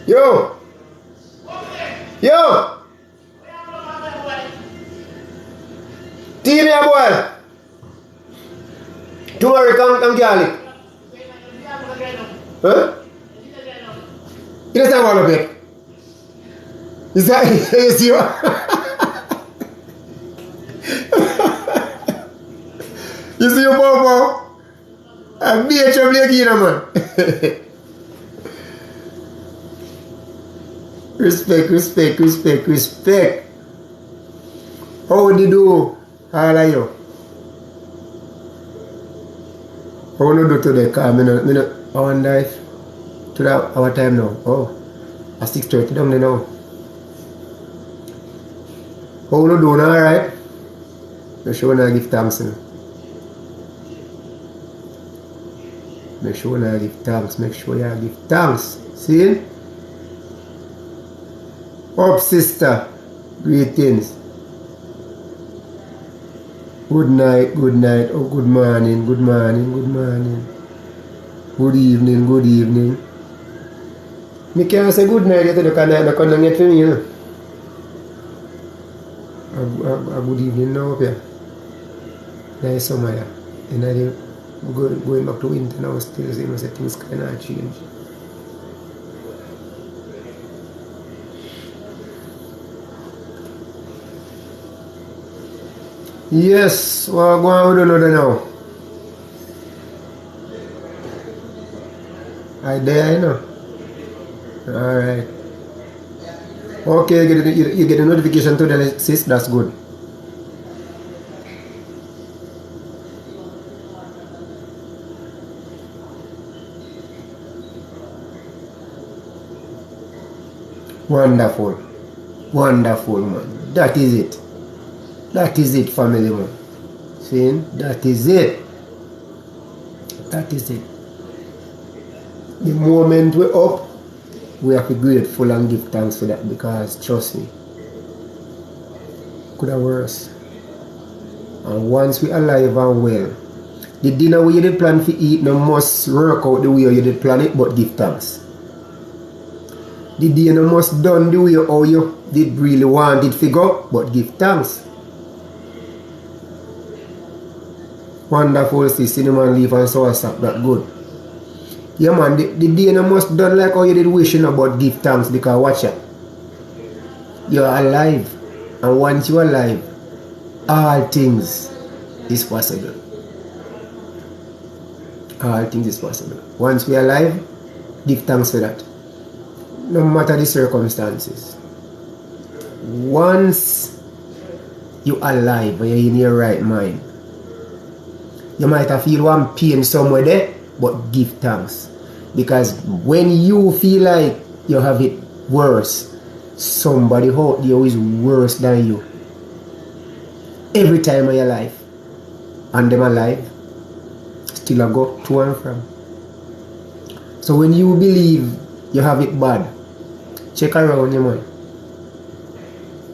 Yo! Yo! Tea me a boil. Tomorrow come garlic. Huh? It doesn't want to be. Is that is you? You see your papa? I'm being trouble again, man. Respect. How would you do? How are you? How would you do today? Because I wonder if today our time now. Oh, at 6:30 down there now. How would you do now, alright? Make sure I give thanks. Make sure I give thanks. See? Up, sister. Greetings. Good night. Oh, good morning. Good evening. Me can't say good night yet because I can't get for me. A good evening now up here. Nice summer here. And I going back to winter now still, so things kind of change. Yes, what going on with now? I there, you know. Alright. Okay, you get a notification to the sis, that's good. Wonderful, man. That is it, family, man. See? That is it. The moment we're up, we have to be grateful and give thanks for that, because trust me, could have worse. And once we're alive and well, the dinner we did plan to eat no must work out the way you did plan it, but give thanks. The dinner must done the way how you did really want it to go, but give thanks. Wonderful, see cinnamon leaf and sour sap, that good. Yeah, man, the dinner must done like how you did wishing about give thanks, because watch it. You're alive, and once you're alive, all things is possible. Once we're alive, give thanks for that. No matter the circumstances. Once you're alive and you're in your right mind, you might have feel one pain somewhere there, but give thanks. Because when you feel like you have it worse, somebody out there who is worse than you. Every time of your life. And them alive, still a go to and from. So when you believe you have it bad, check around your mind.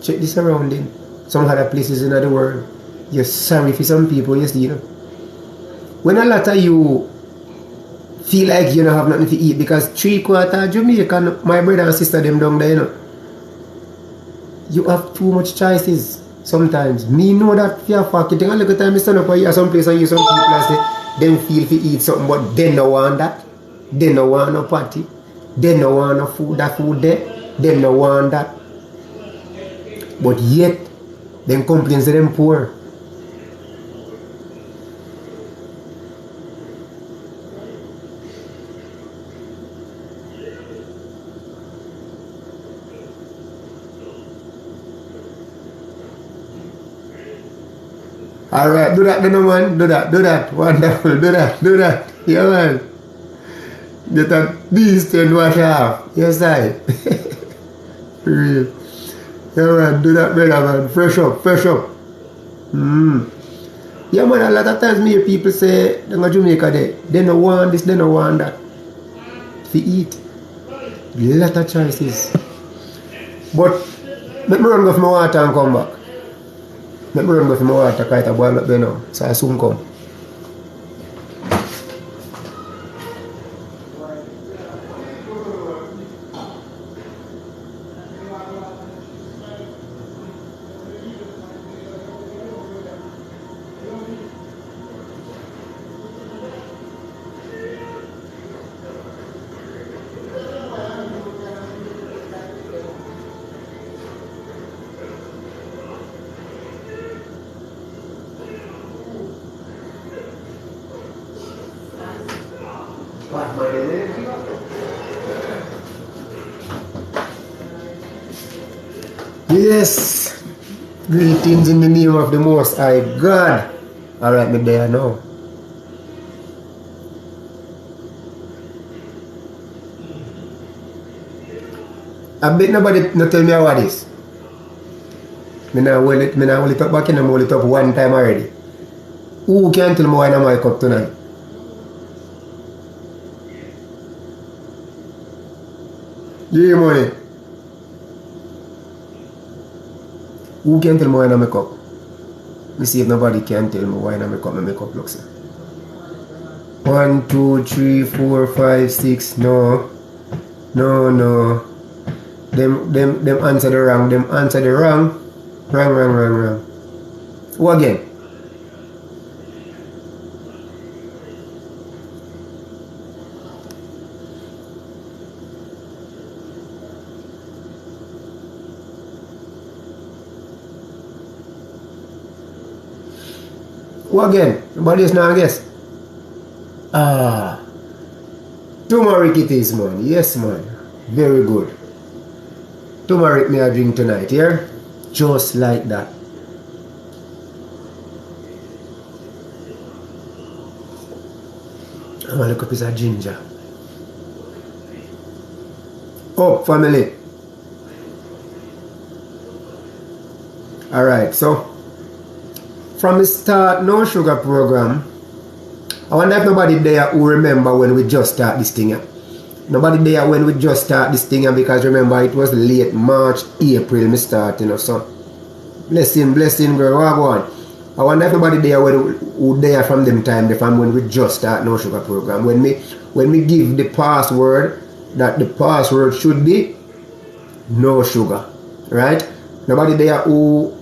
Check the surrounding. Some other places in the world. You're sorry for some people, you see, you know. When a lot of you feel like you don't have nothing to eat, because 3/4 of Jamaica, my brother and sister them down there, you know. You have too much choices sometimes. Me know that for a fact. You think a little time I stand up here some place and you some people and say them feel to eat something, but they no want that. They no want no party. They no want no food, that food there. They no want that. But yet, them complain that them poor. Alright, do that, man. Do that. Wonderful. Do that. Yeah, man. Get that beast and wash off. Yes, I. Real. Yeah, man. Do that, brother, man. Fresh up. Yeah, man. A lot of times me hear people say, they're in Jamaica, they don't want this, they don't want that. To eat. A lot of choices. But, let me run go for my water and come back. Let me run go for my water, because it's boil up there now. So I soon come. Yes. Greetings in the name of the Most High God. Alright, me there now. I bet nobody not tell me how it is. Me now hold it up back in, I'm hold it up one time already. Who can tell me why I'm wake up tonight? Yeah, money. Who can tell me why I'm wake up? Me see if nobody can tell me why I'm wake up, my make up looks. 1, 2, 3, 4, 5, 6. No. No. Them answer the wrong. Them answer the wrong. Wrong. Who again? Who again? Nobody is now guess. Turmeric it is, man. Yes, man. Very good. Turmeric me I drink tonight, yeah? Just like that. I'm gonna look up piece of ginger. Oh, family. Alright, so from the start No Sugar program, I wonder if nobody there who remember when we just start this thing. Nobody there when we just start this thing, because remember it was late March, April me start, so blessing girl, what go on. I wonder if nobody there who there from them time, from when we just start No Sugar program. When we give the password, that the password should be no sugar. Right? Nobody there who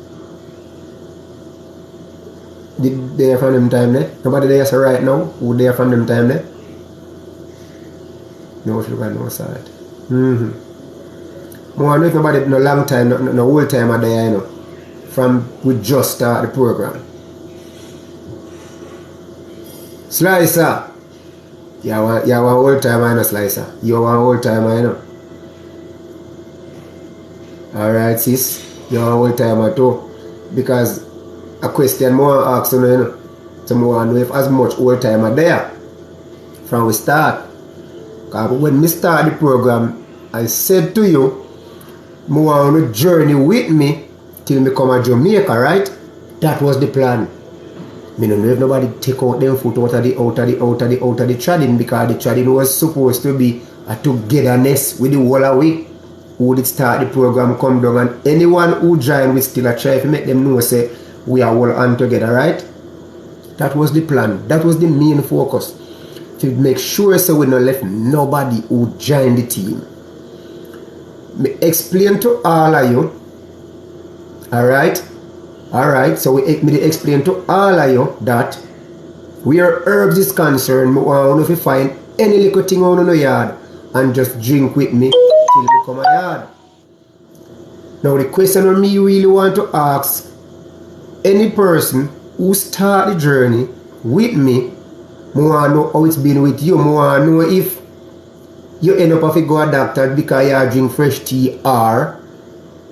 did there from them time there? Nobody there so right now who there from them time there? No sugar, no salt. More if nobody no long time, no whole time are there, from we just start the program. Slicer. You want whole time, Slicer. You want whole time, Alright, sis. You want whole time too. Because a question more ask you, so more know if as much whole time are there from we start. Because when we start the program, I said to you, more on a journey with me till me come to Jamaica, right? That was the plan. Me don't know if nobody take out them foot out of the trading, because the trading was supposed to be a togetherness with the whole of we who did start the program come down, and anyone who join we still a try to make them know say we are all on together, right? That was the plan. That was the main focus. To make sure so we don't left nobody who joined the team. Me explain to all of you. Alright, so me explain to all of you that where herbs is concerned, I want to find any little thing on the yard and just drink with me till me come my yard. Now the question on me really want to ask any person who start the journey with me, I want to know how it's been with you. I want to know if you end up having to go to a doctor because you drink fresh tea, or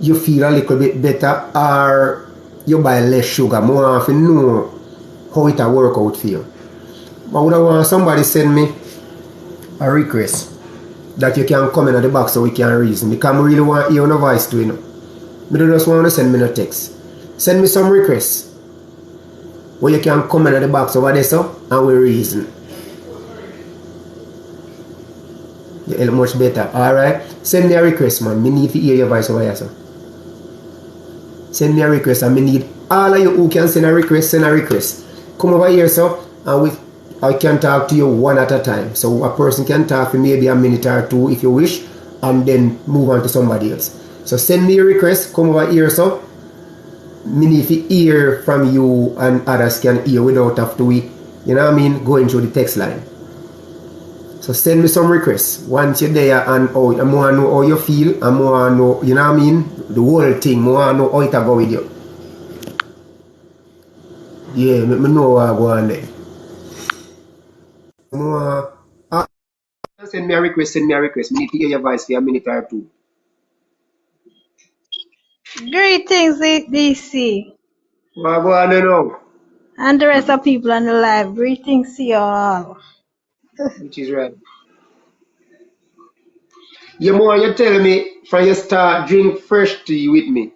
you feel a little bit better, or you buy less sugar. I want to know how it will work out for you. I would want somebody send me a request that you can come in at the box so we can reason, because I really want to hear your voice too, I don't just want to send me no text. Send me some requests where you can come in at the box over there so and we reason. You feel much better. Alright? Send me a request, man. Me need to hear your voice over here, so. Send me a request, and me need all of you who can send a request. Come over here, so, and I can talk to you one at a time. So a person can talk for maybe a minute or two if you wish, and then move on to somebody else. So send me a request, come over here, so. Me need to hear from you, and others can hear without have to, going through the text line. So send me some requests. Once you're there, and I want to know how you feel, and I want to know, the whole thing. I want to know how it go with you. Yeah, let me know what I go on there. Send me a request. Me need to hear your voice for a minute or two. Greetings, DC, Well, go on, you know, and the rest of people on the live. Greetings to you all. which is right. You more you tell me from you start drink fresh tea with me.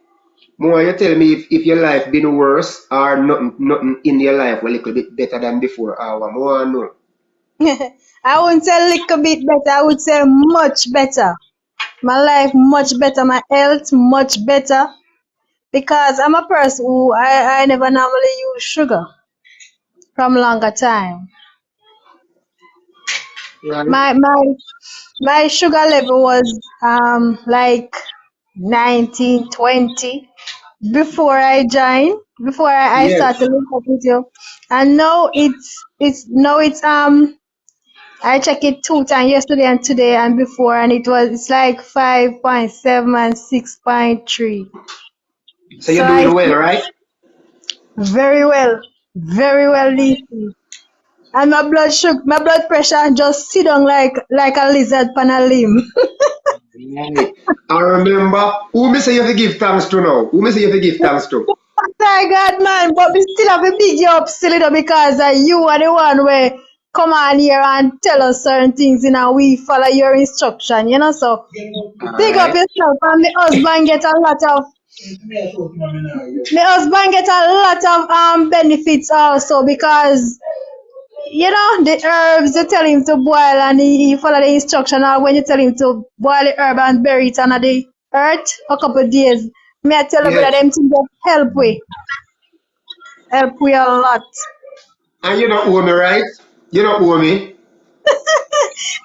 More you tell me if your life been worse or nothing in your life a little bit better than before. Or more no. I wouldn't say a little bit better, I would say much better. My life much better, my health much better. Because I'm a person who I never normally use sugar from longer time. Right? My sugar level was like 19, 20 before I joined, before I Yes. started link up with you. And now it's I check it 2 times yesterday and today and before, and it's like 5.7 and 6.3. So So you're I doing well, feel right? very well DC. And my blood pressure just sit down like a lizard pan a limb. Right. I remember who me say you have to give thanks to now. Who me say you have to give thanks to? My God, man, but we still have a big you up still, because you are the one where come on here and tell us certain things, we follow your instruction, so All big up right. yourself. And my husband get a lot of benefits also, because the herbs you tell him to boil and he follow the instruction, or when you tell him to boil the herb and bury it under the earth a couple of days. Me I tell you brother, Yes. them things just help we a lot. And you don't owe me, right? You don't owe me.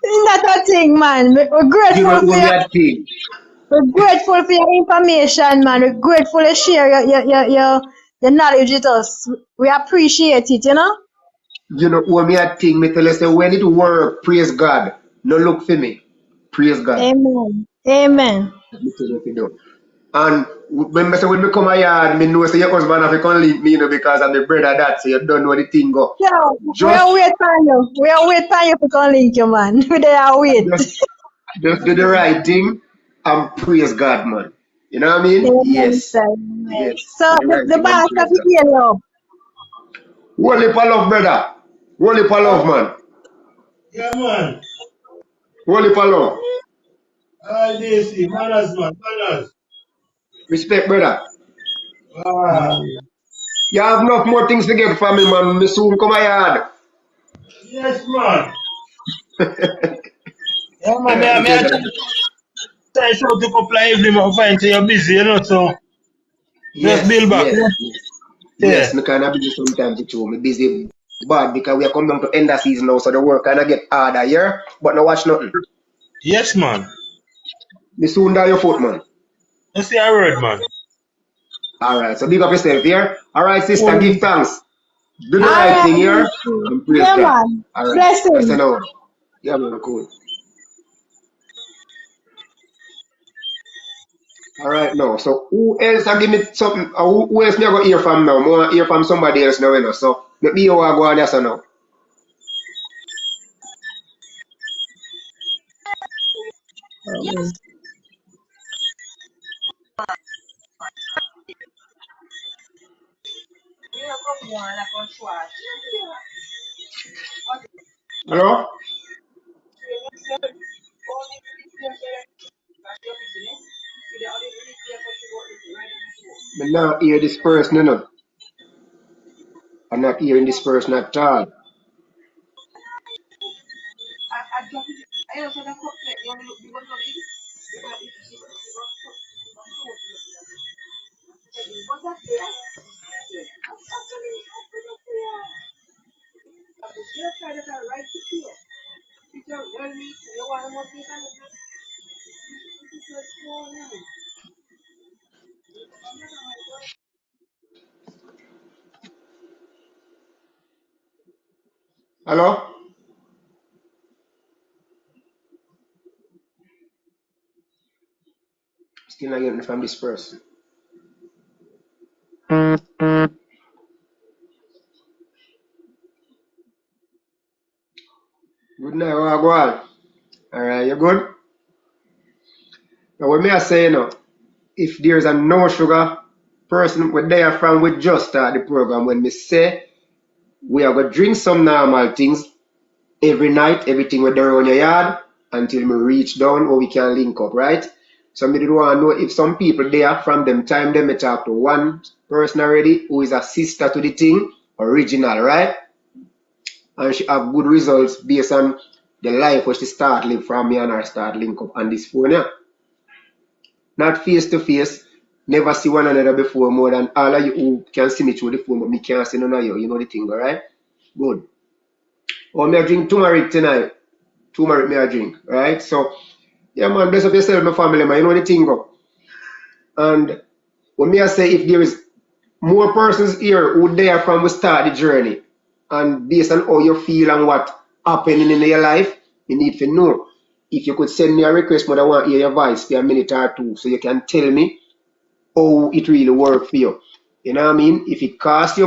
Not a thing, man. You don't owe me a thing. We're grateful for your information, man. We're grateful to share your knowledge with us. We appreciate it. You don't owe me a thing. Me tell you say when it work, praise God. No look for me. Praise God. Amen. Amen. Me tell you if you do. And when say when me come a yard, me know say your husband have to come link me, because I'm the brother that, so you don't know the thing go. Yeah, we Just are wait for you. We are wait for you to come link you, man. We there are wait. just just do the right thing and praise God, man. You know what I mean? Amen, Yes. sir. Amen. Yes. So Do the right the thing and boss of praise the God. area. Holy for love, brother. Holy for love, man. Yeah, man. Holy for love. All this, manners, man, manners. Respect, brother. Ah, You have enough more things to get from me, man. Me soon come a yard. yes, man. Yeah, man, me I try so to couple of evening, but I find say you're busy, so just Yes, build back. yes, yes. Yeah. Yes, me kind of busy sometimes too. Me busy bad because we are coming down to end the season now, so the work kind of get harder here. But no watch nothing. Yes, man. Me soon down your foot, man. You see a word, man. All right, so big up yourself here. All right, sister, give Um, thanks. Do the All right right, thing here DC. and praise Yeah, God. man. All right, I say Blessing. no. Yeah, man, cool. All right, now. So who else give me something? Who else me I go hear from now? More hear from somebody else now, So let me hear what I go on there so now. Hello? Me not hear this person, I'm not hearing this person at all. Hello? Still not hearing from this person. Good night, what I go on? All right, you good? Now what me I say now? if there's a no sugar person with there from, we just start the program when me say we are gonna drink some normal things every night, everything with around your yard until we reach down or we can link up, right? So me did want to know if some people there from them time them me talk to one person already who is a sister to the thing, original, right? And she have good results based on the life where she start live from me and her start link up on this phone, yeah. Not face to face, never see one another before more than all of you who can see me through the phone, but me can't see none of you. You know the thing, alright? Good. Oh, me I drink turmeric tonight. Turmeric me I drink, right? So, yeah, man, bless up yourself, my family, man. You know the thing, go. And when me I say if there is more persons here who there from we start the journey, and based on how you feel and what happening in your life, you need to know. If you could send me a request, but I want to hear your voice for a minute or two, so you can tell me how it really works for you. You know what I mean? If it costs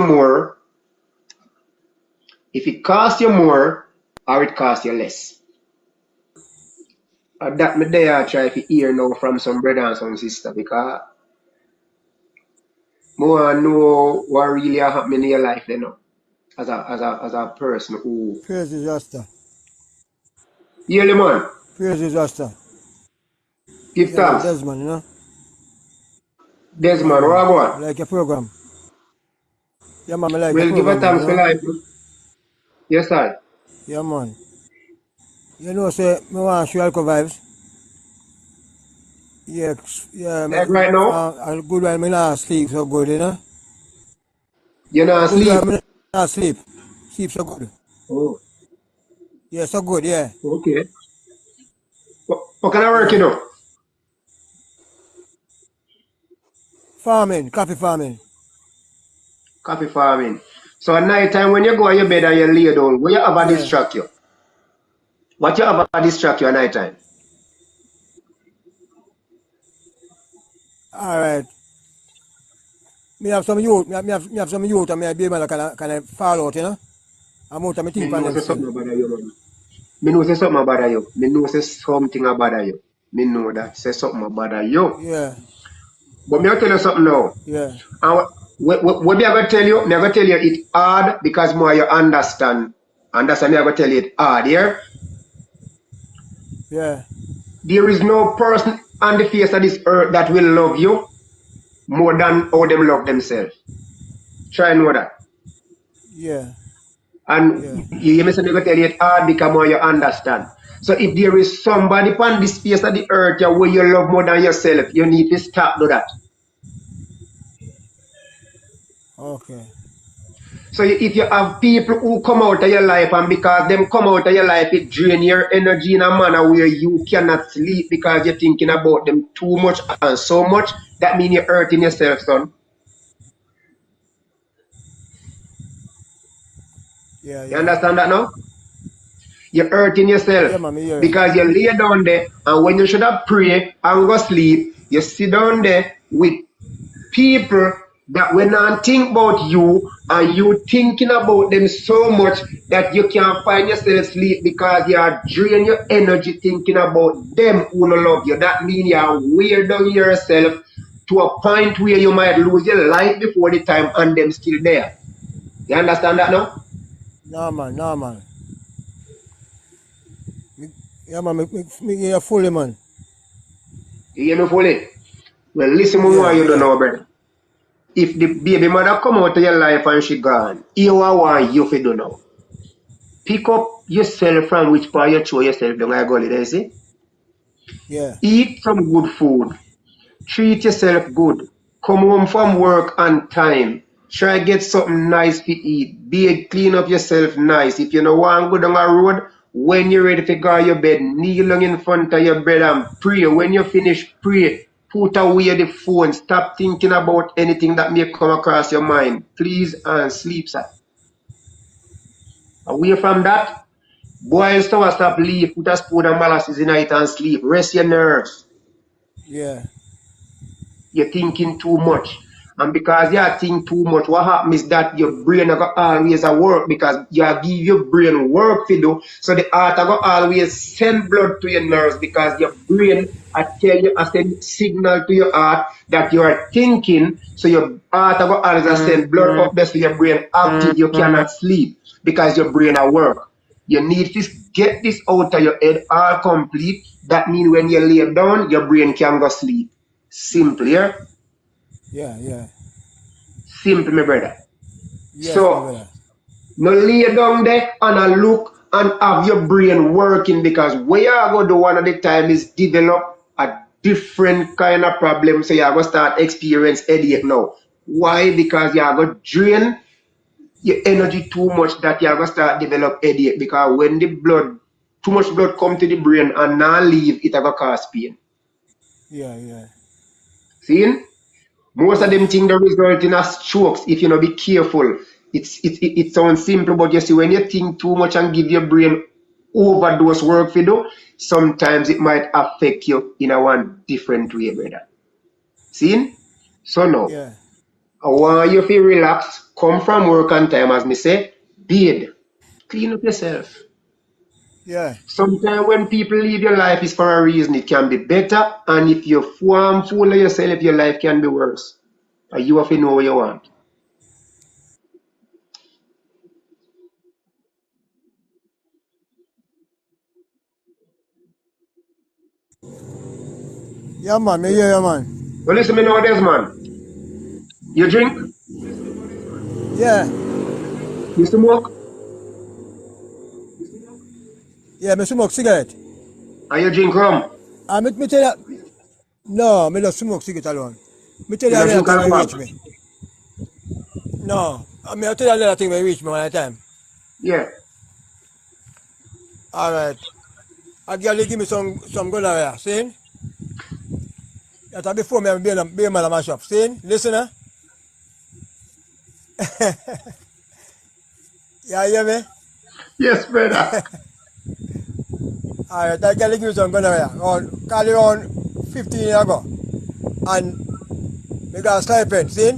you more, or it costs you less. That me there I try to hear now from some brother and some sister, because more I know what really happening in your life, you know, as a person who. Praise is Rasta. Yearly man, Praise is Rasta. give Yeah, man, thanks. Desmond, you know? Yeah, Desmond, man. what I about? like your program. Yeah, man, I like your We'll give a program, man, you thanks for know? life. Yes, sir. Yeah, man. You know, say, me want to show Alco Vibes. Yeah, yeah, Like right now, a good while me not sleep so good, you know? you're A not good while asleep. me not sleep. Sleep so good. Oh, Yeah, so good, yeah. okay. What kind of work you Yeah. do? Farming, coffee farming. Coffee farming. So at night time when you go on your bed and you lay down, what you have a Yeah. distract you? What you have a distract you at night time? All right. Me have some youth, me have some youth and me be able to kind of fall out, you know? I'm out of me Me think on know them say still. something about you, man. Me know say something about you. Me know say something about you. Me know that say something about you. Yeah, But me I tell you something now. yeah, And what me I gonna tell you? Me I gonna tell you it hard because more you understand. Understand me I gonna tell you it hard, yeah? yeah, There is no person on the face of this earth that will love you more than how them love themselves. Try and know that. yeah, yeah. And you hear me say me gonna tell you it hard because more you understand. So if there is somebody upon this face of the earth yeah, where you love more than yourself, you need to stop do that. Okay. So if you have people who come out of your life and because them come out of your life, it drain your energy in a manner where you cannot sleep because you're thinking about them too much and so much, that means you're hurting yourself, son. Yeah, You yeah. understand that now? You're hurting Yeah, yourself man, me hear you. because you lay down there and when you should have pray and go sleep, you sit down there with people that when I think about you and you thinking about them so much that you can't find yourself sleep because you are draining your energy thinking about them who no love you. That means you are wear down yourself to a point where you might lose your life before the time and them still there. You understand that now? No, man, no, man. Yeah, man, me hear you fully, man. You hear me fully? Well, listen to Yeah, what you don't yeah, know, brother. If the baby mother come out of your life and she gone, you are want you to do now. Pick up yourself from which part you throw yourself down a gully there, see? yeah, Eat some good food. Treat yourself good. Come home from work on time. Try get something nice to eat. Bathe, clean up yourself nice. If you don't want to go down a road, when you're ready to go to your bed, kneel down in front of your bed and pray. When you finish, pray. Put away the phone. Stop thinking about anything that may come across your mind. Please and sleep, sir. Away from that, boil stop leave, put a spoon and molasses in it and sleep. Rest your nerves. yeah, You're thinking too much. And because you think too much, what happens is that your brain go always a work because you give your brain work to do. So the heart go always send blood to your nerves because your brain I tell you, I send signal to your heart that you are thinking. So your heart go always send blood up there so your brain active. You cannot sleep because your brain at work. You need to get this out of your head all complete. That means when you lay down, your brain can go sleep. Simple, yeah? Yeah. Simple, my brother. Yes, So, my brother. now lay down there and I look and have your brain working because what you are going to do one of the time is develop a different kind of problem. So you are going to start experience headache now. Why? Because you are going to drain your energy too much that you are going to start develop headache because when the blood, too much blood come to the brain and not leave, it will cause pain. Yeah. See? Most of them things that result in a strokes if you not be careful. It sounds simple, but you see when you think too much and give your brain overdose work for do, sometimes it might affect you in a one different way, brother. See? So now, Yeah. I want you to relax, come from work on time, as me say, bathe, clean up yourself. Yeah. Sometimes when people leave your life is for a reason. It can be better, and if you form fool of yourself, your life can be worse. And you have to know what you want. Yeah, man. Me hear you, man. Well, listen, me know this, man. You drink? Yeah. You smoke? Yeah, me smoke cigarette. And you drink rum? Me tell you, no, me don't smoke cigarette alone. Me tell You you don't another drink thing will alcohol? reach me. No, I mean, I'll tell you another thing will reach me one time. Yeah. All right. A girl give me some gonorrhea, see? That's before me be a man mash up, see? Listen, huh? Yeah, hear me? Yes, brother. All right, that girl give me some gonorrhea. Call around 15 years ago. And me got a stipend, see?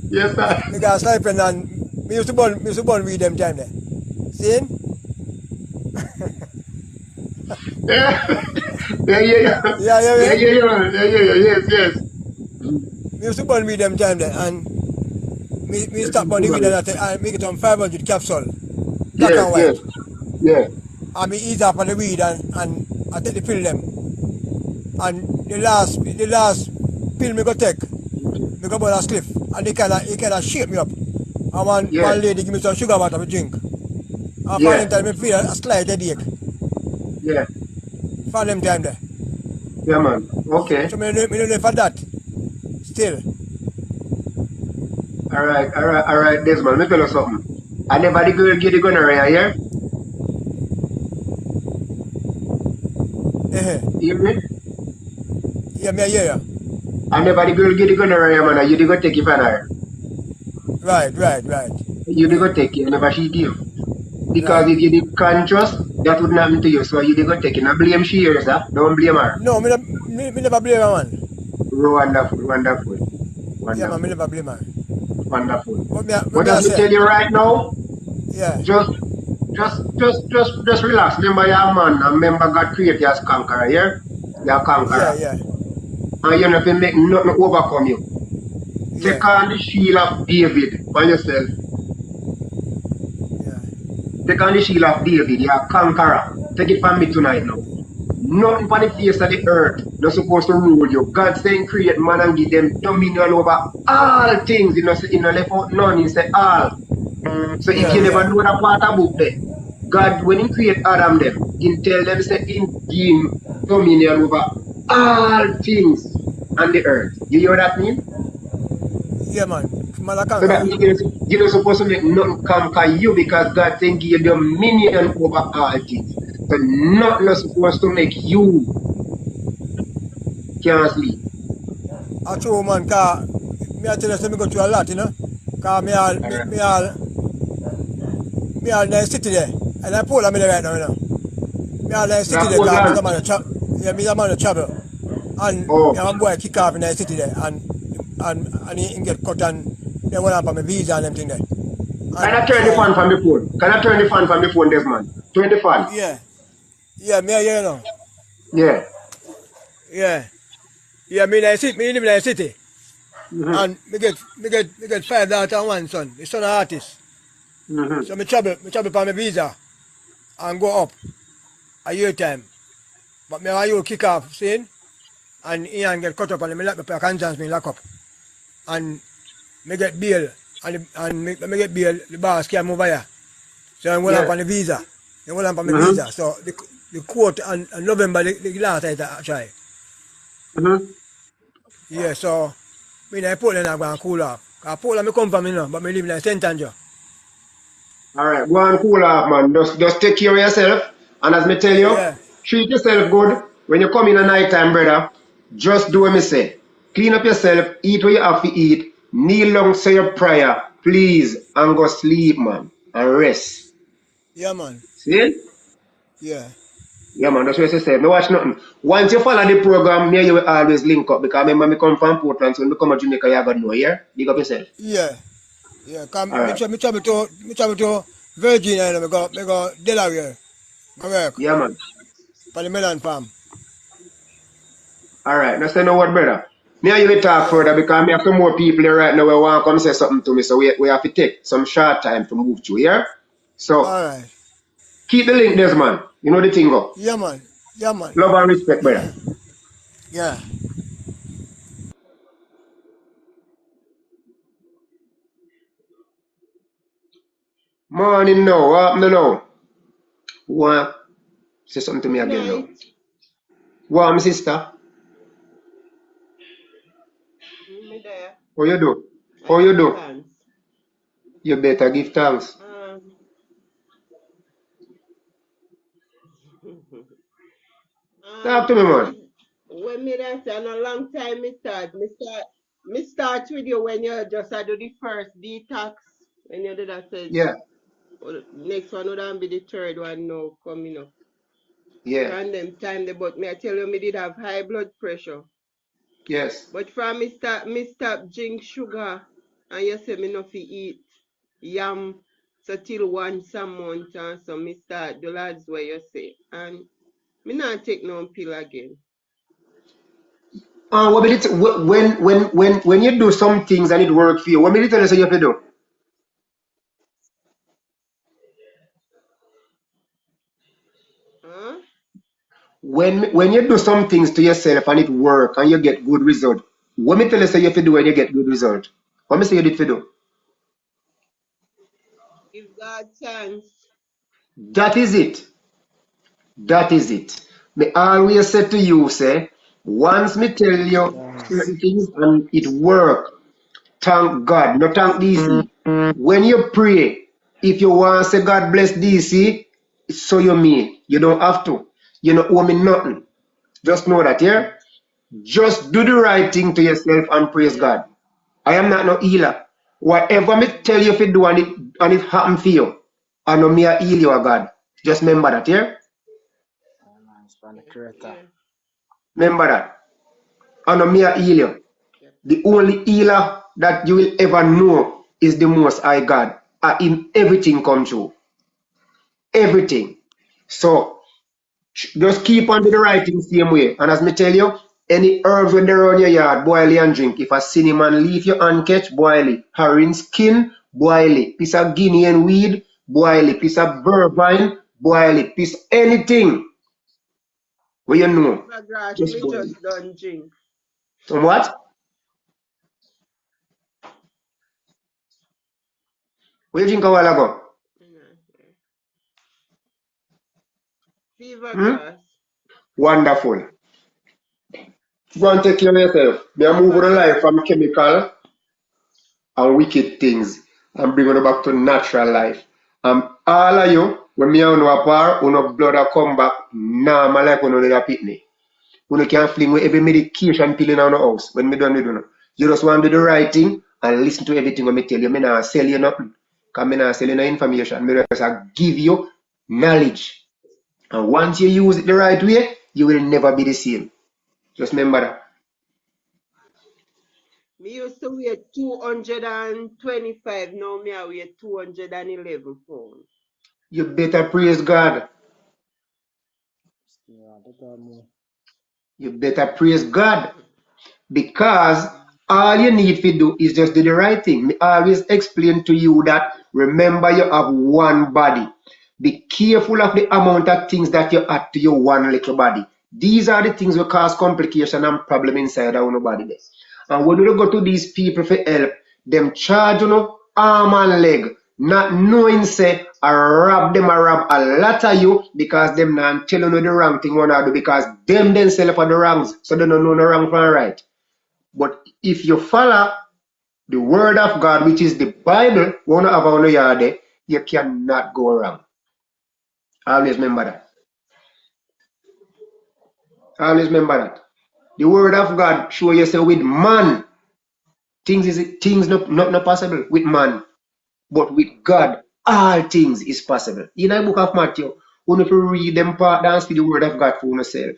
Yes, sir. Me got a stipend and me used to burn weed them time there. See? Yeah. Yeah. Yeah. Yes. Me used to burn weed them time there and me stop burning weed and I make it on 500 capsule. Black and white. Yeah. And me ease up on the weed and I take the pill them. And the last pill me go take, me go burn a spliff. And it kinda shake me up. And one lady give me some sugar water to drink. And for them time me feel a slight headache. Yeah. For them time there. Yeah, man. Okay. So me don't know for that. Still. All right, Desmond. Let me tell you something. I never the girl get the gonorrhea here. You hear me? Yeah, me hear you. I never the girl get the gonorrhea, man. You did go take it from her. Right. You did go take it, and never she give. Because if you did conscious, that wouldn't happen to you. So you did go take it. Now blame she here, sir. Don't blame her. No, me never blame her, man. Wonderful. Yeah, man, me never blame her. Wonderful. But as I tell you right now, yeah. Just relax. Remember your man, and remember God created you as conqueror, yeah? You're a conqueror. Yeah. And you're not going to make nothing overcome you. Take on the shield of David by yourself. Yeah. Take on the shield of David, you're a conqueror. Take it from me tonight now. Nothing on the face of the earth not supposed to rule you. God saying create man and give them dominion over all things. You know, left out none, he said all. So if you never know that part of book there, God, when he create Adam them, he tell them say he give dominion over all things on the earth. You hear what that mean? Yeah, man. So that means you're not supposed to make nothing conquer you because God saying give you dominion over all things. So nothing is supposed to make you can't sleep. I true, man, because me I tell you, say me go through a lot, you know. Because me all in the city there. And I pull on me there right now, you know. Me all in the city there because me a man of travel. And me a boy kick off in the city there. And and he get cut and then what happened my visa and everything there. Can I turn the fan from the phone? Can I turn the fan from the phone, Desmond? Turn the fan. Yeah, me you know. Yeah. Yeah, me live in the city. And me get 5 daughters and 1 son. The son an artist. So me travel for my visa and go up a year time. But me you kick off saying and Ian get cut up and me lock up a conscience me lock up. And me get bail and me get bail, the boss can't move here. So I'm going up on the visa. I'm going up on my visa. So the court on November the last time I try. Yeah, so me in Portland I'm going to cool off. Because Portland me come from you know, but me live in St. Andrew. Alright, go and cool off, man. Just take care of yourself. And as me tell you, treat yourself good. When you come in at night time, brother, just do what me say. Clean up yourself, eat what you have to eat, kneel down, say your prayer, please, and go sleep, man. And rest. Yeah, man. See? Yeah. Yeah, man, that's what I say. No watch nothing. Once you follow the program, me and you will always link up. Because remember, me come from Portland, so when we come to Jamaica, you got to know, yeah? Big up yourself. Yeah. Come, me travel to Virginia, you know, me go Delaware. My work. Yeah, man. For the melon farm. Alright, now say no word, brother. Me and you will talk further because me have some more people here right now who want to come say something to me. So we have to take some short time to move through, yeah? So, alright. Keep the link, Desmond. You know the thing, go. Yeah, man. Yeah, man. Love and respect, brother. Yeah. Morning now. What happened now? What? Say something to me again now. What, my sister? Me there. How you do? How you do? You better give thanks. Talk to me, man. When me there say a long time me start with you when you just do the first detox. When you do that say next one would be the third one now coming up. Yeah. And them time but me I tell you me did have high blood pressure. Yes. But from me stop drink sugar and you say me no fi eat yam so till once a month and so me start the lads where you say and me not take no pill again. When you do some things and it work for you, what will you say you have to do? Huh? When you do some things to yourself and it work and you get good result, what me tell you say you have to do when you get good result? What me say you did to do? Give God thanks. That is it. That is it. Me always say to you, say, once me tell you certain things and it work, thank God, not thank DC. When you pray, if you want to say God bless DC, so you mean. You don't have to. You don't owe me nothing. Just know that, yeah? Just do the right thing to yourself and praise God. I am not no healer. Whatever me tell you if you do and it happen for you, I know me a heal you, God. Just remember that, yeah? Remember that. I know me a heal you. The only healer that you will ever know is the Most High God. In everything come true. Everything. So, just keep on doing the right thing same way. And as me tell you, any herbs when they're on your yard, boil it and drink. If a cinnamon leaf you uncatch, boil it. Herring skin, boil it. Piece of Guinean weed, boil it. Piece of verbine, boil it. Piece anything. What you know? Just boil it. Don't drink. Some what? What you drink a while ago? Fever grass. Wonderful. Go and take care of yourself. Me a move on life from chemical and wicked things and bring it back to natural life. And all of you, when me and you apart, your blood a come back normal like when you a pitney. You can fling with every medication pill in our house when me done with you. You just want to do the right thing and listen to everything when me tell you. Me not sell you nothing. Because me not sell you no information. Me just give you knowledge. And once you use it the right way, you will never be the same. Just remember that. Me used to weigh 225, now me I weigh 211 pounds. You better praise God. You better praise God. Because all you need to do is just do the right thing. Me always explain to you that remember you have one body. Be careful of the amount of things that you add to your one little body. These are the things that cause complication and problem inside our body. And when you go to these people for help, them charge arm and leg, not knowing say I rob them, I rob a lot of you because them not telling you the wrong thing wanna do because them themselves are the wrongs, so they don't know the wrong from right. But if you follow the word of God, which is the Bible, one of our yard, you cannot go wrong. Always remember that. Always remember that. The word of God show you say with man, things not possible with man, but with God, all things is possible. In the book of Matthew, when you read them part and see the word of God for yourself.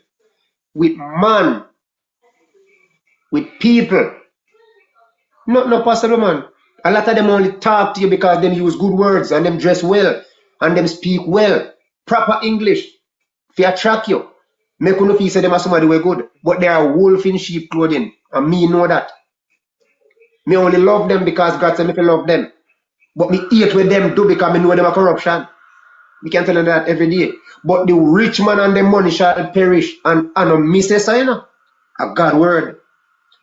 With man, with people, not possible, man. A lot of them only talk to you because them use good words and them dress well and them speak well. Proper English. If attract you. Make you feel say them are somebody way good. But they are wolf in sheep clothing. And me know that. Me only love them because God said me to love them. But me hate with them do because me know them are corruption. We can tell them that every day. But the rich man and the money shall perish. And I don't miss a sign. A God word.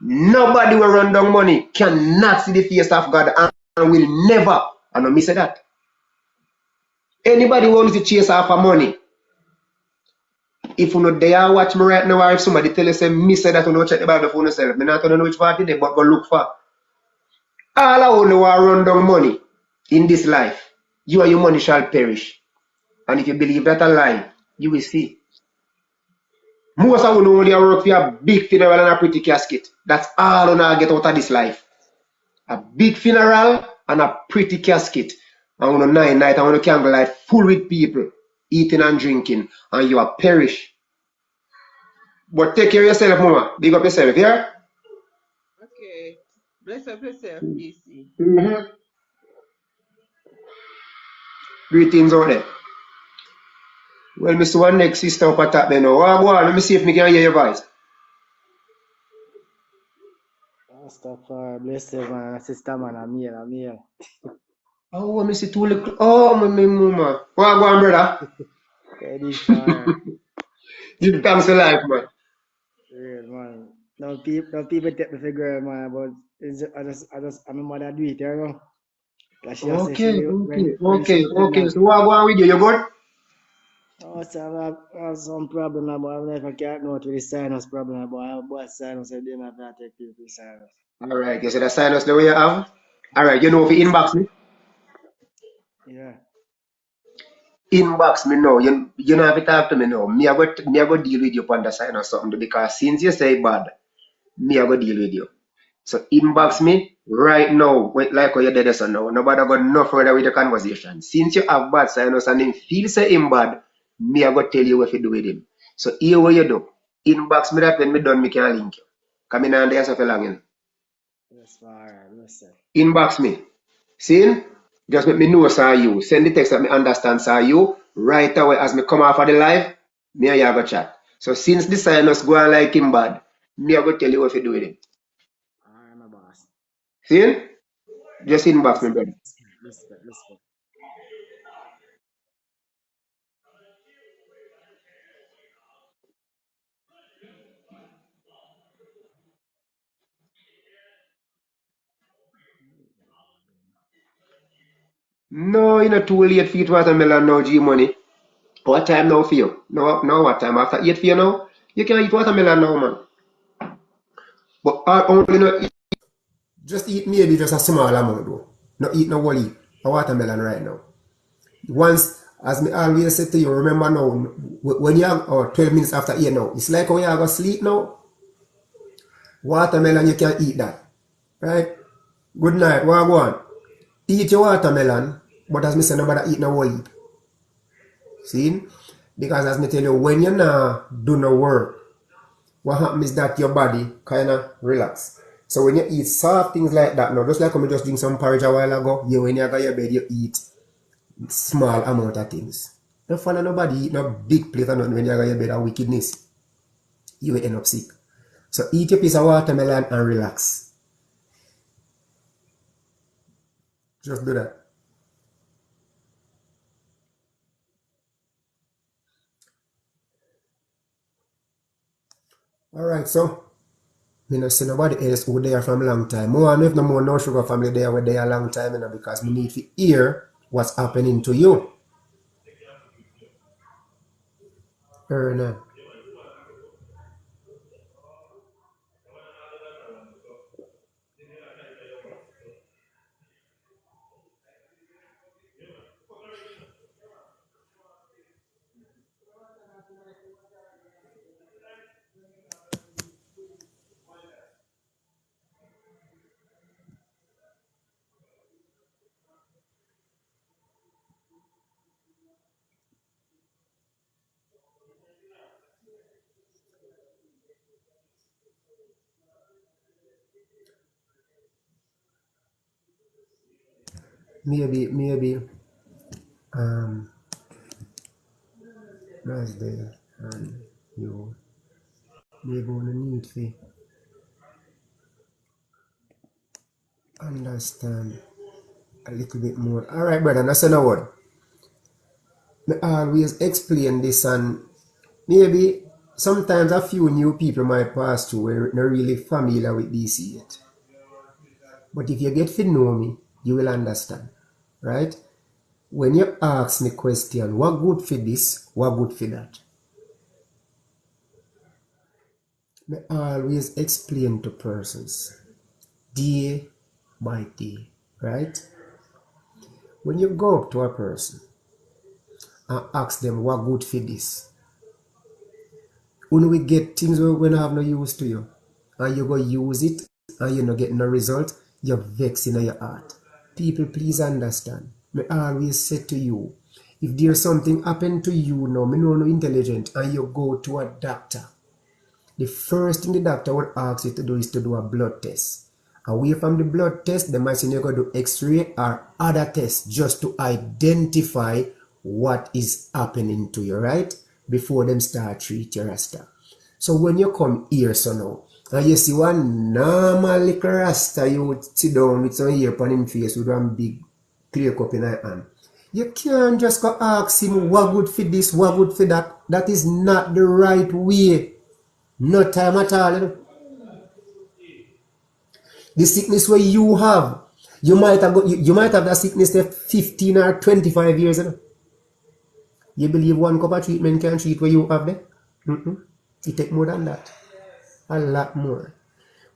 Nobody will run down money cannot see the face of God and will never. I don't miss that. Anybody who wants to chase after money, if you know they are watch me right now, or if somebody tell you say me say that you know check the Bible for yourself, me not know which party they but go look for. All I want to run down money in this life, you and your money shall perish. And if you believe that a lie, you will see. Most of you only work for a big funeral and a pretty casket. That's all you get out of this life. A big funeral and a pretty casket. And on a night and on a candlelight full with people eating and drinking, and you are perish. But take care of yourself, mama. Big up yourself, yeah? Okay. Bless up yourself, DC. Greetings out there. Well, Mr. One next sister up at top there now. Oh, go on, let me see if I can hear your voice. Mustafa, bless you, man. Sister, man, I'm here. Oh, I see two little. Oh, my mama. Go on, brother. Ready for Give thanks for life, man. real, man. No people take me for girl, man, but it's I'm a mother do it, you know. Cause she say she when she Okay. pregnant. So what go on with you? You good? Oh, so I have some problem, but I never can't know with the sinus problem, but I have both sinus, so they have to take people with sinus. Alright, you see the sinus the way you have? Alright, you know if you inbox me? Yeah. Inbox me now. You don't have to talk to me now. Me I go deal with you on the sign or something because since you say bad, me I go deal with you. So inbox me right now, like how you did this now. Nobody go no further with the conversation. Since you have bad sinus and him feel say him bad, me I go tell you what you do with him. So here what you do. Inbox me that when me done me can link you. Come in and there so for long. Yes, alright, listen. Inbox me. See? Just let me know sir you. Send the text that me understand sir you. Right away as me come off of the live, me and you go chat. So since the sinus go on like him bad, me I go tell you what you do with him. Alright, my boss. See? Just inbox me, Listen. brother. No, you're not too late for you to watermelon now, G Money. What time now for you? No, what time? After 8 for you now? You can eat watermelon now, man. But only not eat. Just eat maybe just a small amount though. Not eat no whole heap. A watermelon right now. Once, as me always say to you, remember now, when you have 12 minutes after 8 now, it's like when you have a sleep now. Watermelon, you can eat that. Right? Good night. What go on? Eat your watermelon, but as me say, nobody eat no whole heap. See? Because as me tell you, when you not do no work, what happens is that your body kind of relax. So when you eat soft things like that, now just like when you just drink some porridge a while ago, when you go to your bed, you eat small amount of things. Don't follow nobody eat no big plate or nothing when you go to your bed of wickedness. You will end up sick. So eat your piece of watermelon and relax. Just do that. Alright, so I don't see nobody else who there from a long time. More and if no more no sugar family there were there a long time, you know, because we need to hear what's happening to you. Alright. Maybe that's there and you may gonna need to understand a little bit more. Alright, brother, that's another word. I always explain this, and maybe sometimes a few new people might pass through where not really familiar with DC yet. But if you get to know me, you will understand. Right? When you ask me question, what good for this, what good for that? I always explain to persons day by day, right? When you go up to a person and ask them what good for this, when we get things we don't have no use to you, and you go use it and you not get no result, you're vexing in your heart. People, please understand. I always say to you, if there's something happen to you now, me know no intelligent, and you go to a doctor, the first thing the doctor would ask you to do is to do a blood test. Away from the blood test, they might say you go do x-ray or other tests just to identify what is happening to you, right? Before them start treat your rasta. So when you come here, so now, and you see one normal little rasta, you would sit down with some ear upon him face with one big clear cup in your hand. You can't just go ask him what good for this, what good for that. That is not the right way. No time at all. You know? The sickness where you have, you might have that sickness there 15 or 25 years. You know? You believe one cup of treatment can treat what you have there? It take more than that. A lot more.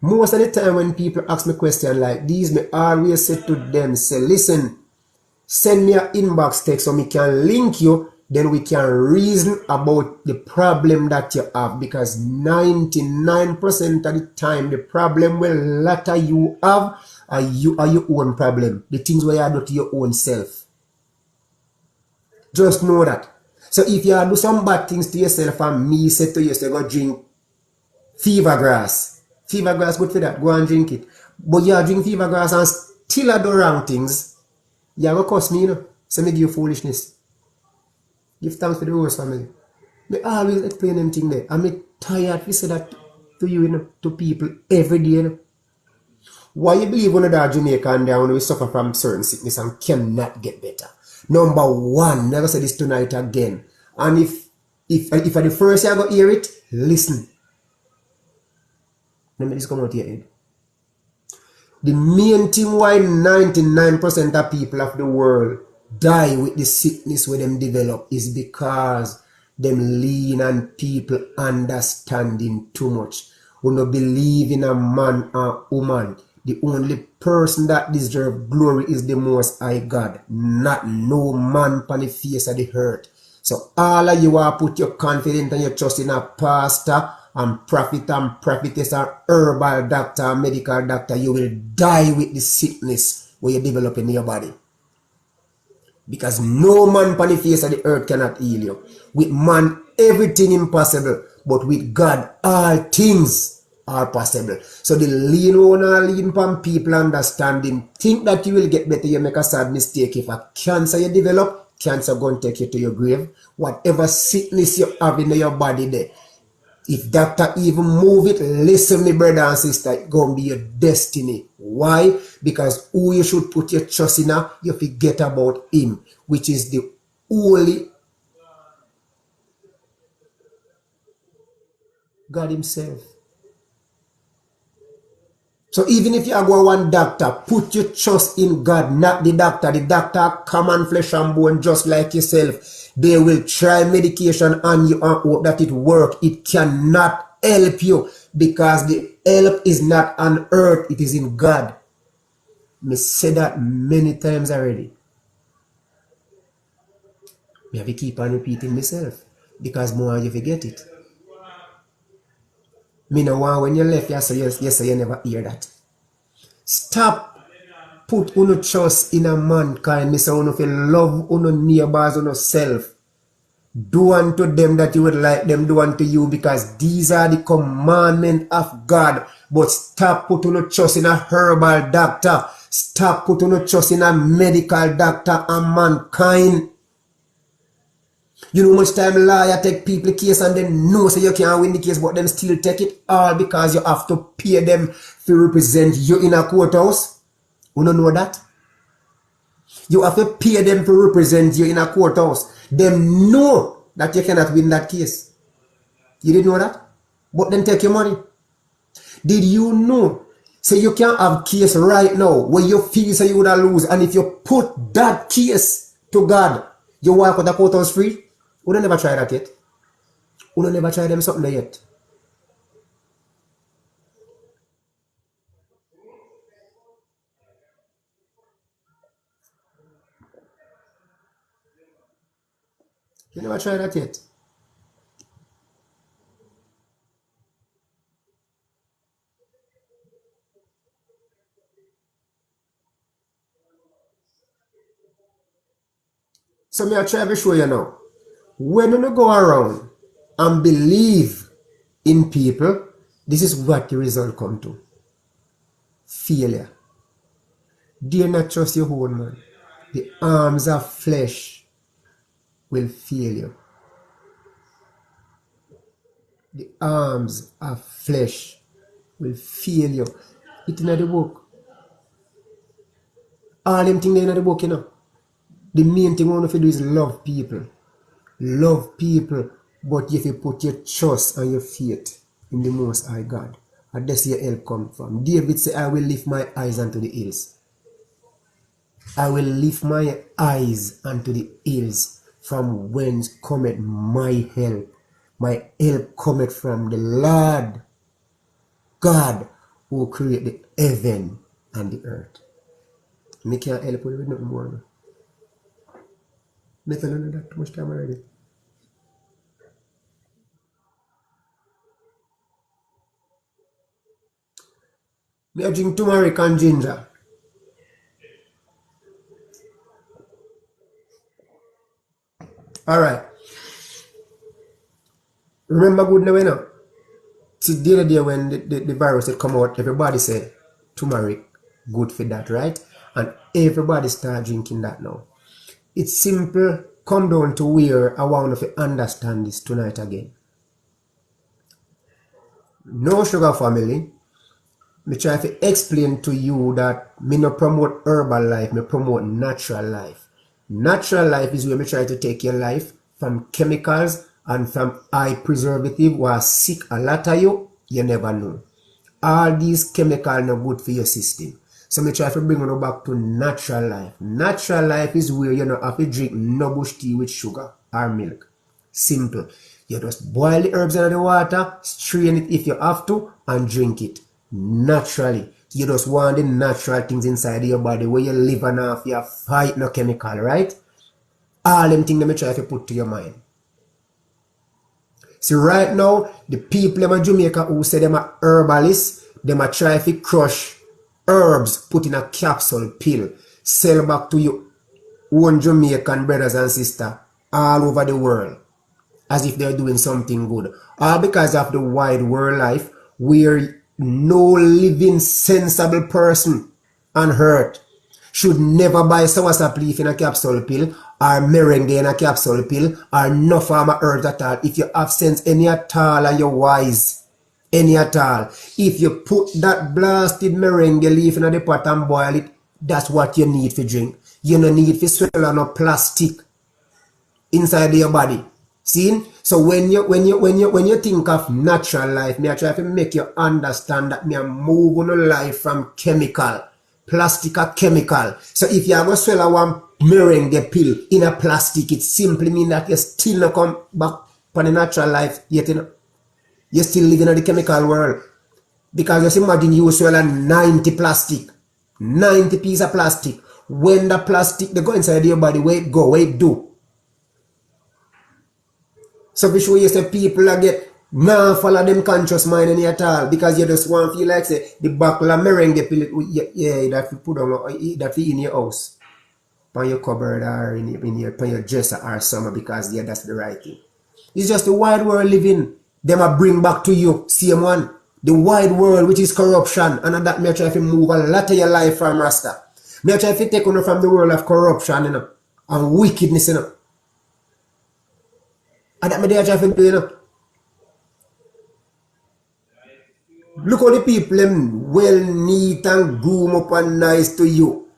Most of the time when people ask me questions like these, me always say to them, say, listen, send me an inbox text so me can link you, then we can reason about the problem that you have, because 99% of the time the problem will latter you have are your own problem. The things where you do to your own self. Just know that. So if you do some bad things to yourself and me say to you, say go drink fever grass. Fever grass good for that. Go and drink it. But you drink fever grass and still do wrong things. You have to curse me, you know. So me give you foolishness. Give thanks to the Rose family. Me always explain them thing there. I'm tired to say that to you, you know, to people every day, you know. Why you believe one of that Jamaican there when we suffer from certain sickness and cannot get better? Number one, never say this tonight again. And if at the first you go hear it, listen. Let me just come out of your head. The main thing why 99% of people of the world die with the sickness when them develop is because them lean on people understanding too much. Who no believe in a man or woman. The only person that deserves glory is the Most High God, not no man upon the face of the earth. So all of you are put your confidence and your trust in a pastor and prophet and prophetess or herbal doctor or medical doctor. You will die with the sickness where you develop in your body. Because no man upon the face of the earth cannot heal you. With man, everything impossible. But with God, all things are possible. So the lean on or lean from people understanding, think that you will get better, you make a sad mistake. If a cancer you develop, cancer going to take you to your grave. Whatever sickness you have in your body there, if doctor even move it, listen me brother and sister, it's going to be your destiny. Why? Because who you should put your trust in, you forget about him, which is the only God himself. So even if you are going one doctor, put your trust in God, not the doctor. The doctor common flesh and bone just like yourself. They will try medication on you and hope that it works. It cannot help you because the help is not on earth, it is in God. I said that many times already. I have to keep on repeating myself because more you forget it. Me no want when you left, you say you never hear that. Stop put uno trust in a mankind. Me say uno feel love uno neighbors uno self. Do unto them that you would like them do unto you, because these are the commandments of God. But stop put uno trust in a herbal doctor. Stop put uno trust in a medical doctor and mankind. You know much time lawyer take people case and then know say you can't win the case, but them still take it all because you have to pay them to represent you in a courthouse. You don't know that? You have to pay them to represent you in a courthouse. Them know that you cannot win that case. You didn't know that? But then take your money. Did you know? Say you can't have case right now where you feel say you would lose, and if you put that case to God, you walk with the courthouse free? We don't never try that yet. We don't never try them something there yet. You never try that yet. So me I try to show you now. When you go around and believe in people, this is what the result come to. Failure. Dare not trust your own man. The arms of flesh will fail you. The arms of flesh will fail you. It's in the book. All them things in the book, you know. The main thing we want to do is love people. Love people, but if you put your trust and your faith in the Most High God, and that's your help come from. David said, I will lift my eyes unto the hills. I will lift my eyes unto the hills, from whence cometh my help. My help cometh from the Lord God who created the heaven and the earth. Me can't help you with nothing more. Me tell you that too much time already. Me drink turmeric and ginger. Alright. Remember good now, you know? See, the other day when the virus had come out, everybody said turmeric, good for that, right? And everybody start drinking that now. It's simple. Come down to where I want to understand this tonight again. No sugar family. Me try to explain to you that me no promote herbal life, me promote natural life. Natural life is where me try to take your life from chemicals and from high preservative was sick a lot of you never know. All these chemicals no good for your system. So me try to bring you back to natural life. Natural life is where you don't have to drink no bush tea with sugar or milk. Simple. You just boil the herbs in the water, strain it if you have to, and drink it. Naturally. You just want the natural things inside your body where you live and off your fight no chemical, right? All them things that me try to put to your mind. See right now, the people in Jamaica who say them are herbalists, them are try to crush herbs, put in a capsule pill, sell back to your own Jamaican brothers and sisters all over the world as if they're doing something good. All because of the wide world life where no living sensible person on earth should never buy soursop leaf in a capsule pill or merengue in a capsule pill or no form of herbs at all. If you have sense any at all and you're wise, any at all, if you put that blasted merengue leaf in the pot and boil it, that's what you need to drink. You don't need to swallow no plastic inside your body. See? So when you think of natural life, me I try to make you understand that me a move on life from chemical. Plastic a chemical. So if you are going to swallow one merengue pill in a plastic, it simply means that you still not come back from the natural life yet. You know? You're still living in the chemical world. Because just imagine you swallow 90 plastic. 90 piece of plastic. When the plastic they go inside your body, where it go, where it do. So be sure you say people that get now follow them conscious mind any at all because you just want to feel like say the buckle of merengue pill yeah that you put on that you in your house, on your cupboard or in your dresser or somewhere because yeah that's the right thing. It's just the wide world living. Them a bring back to you same one. The wide world which is corruption and that may try to move a lot of your life from Rasta. May try to take on from the world of corruption, you know, and wickedness, you know. And that may try to do, you know. Look how the people them well neat and groom up and nice to you.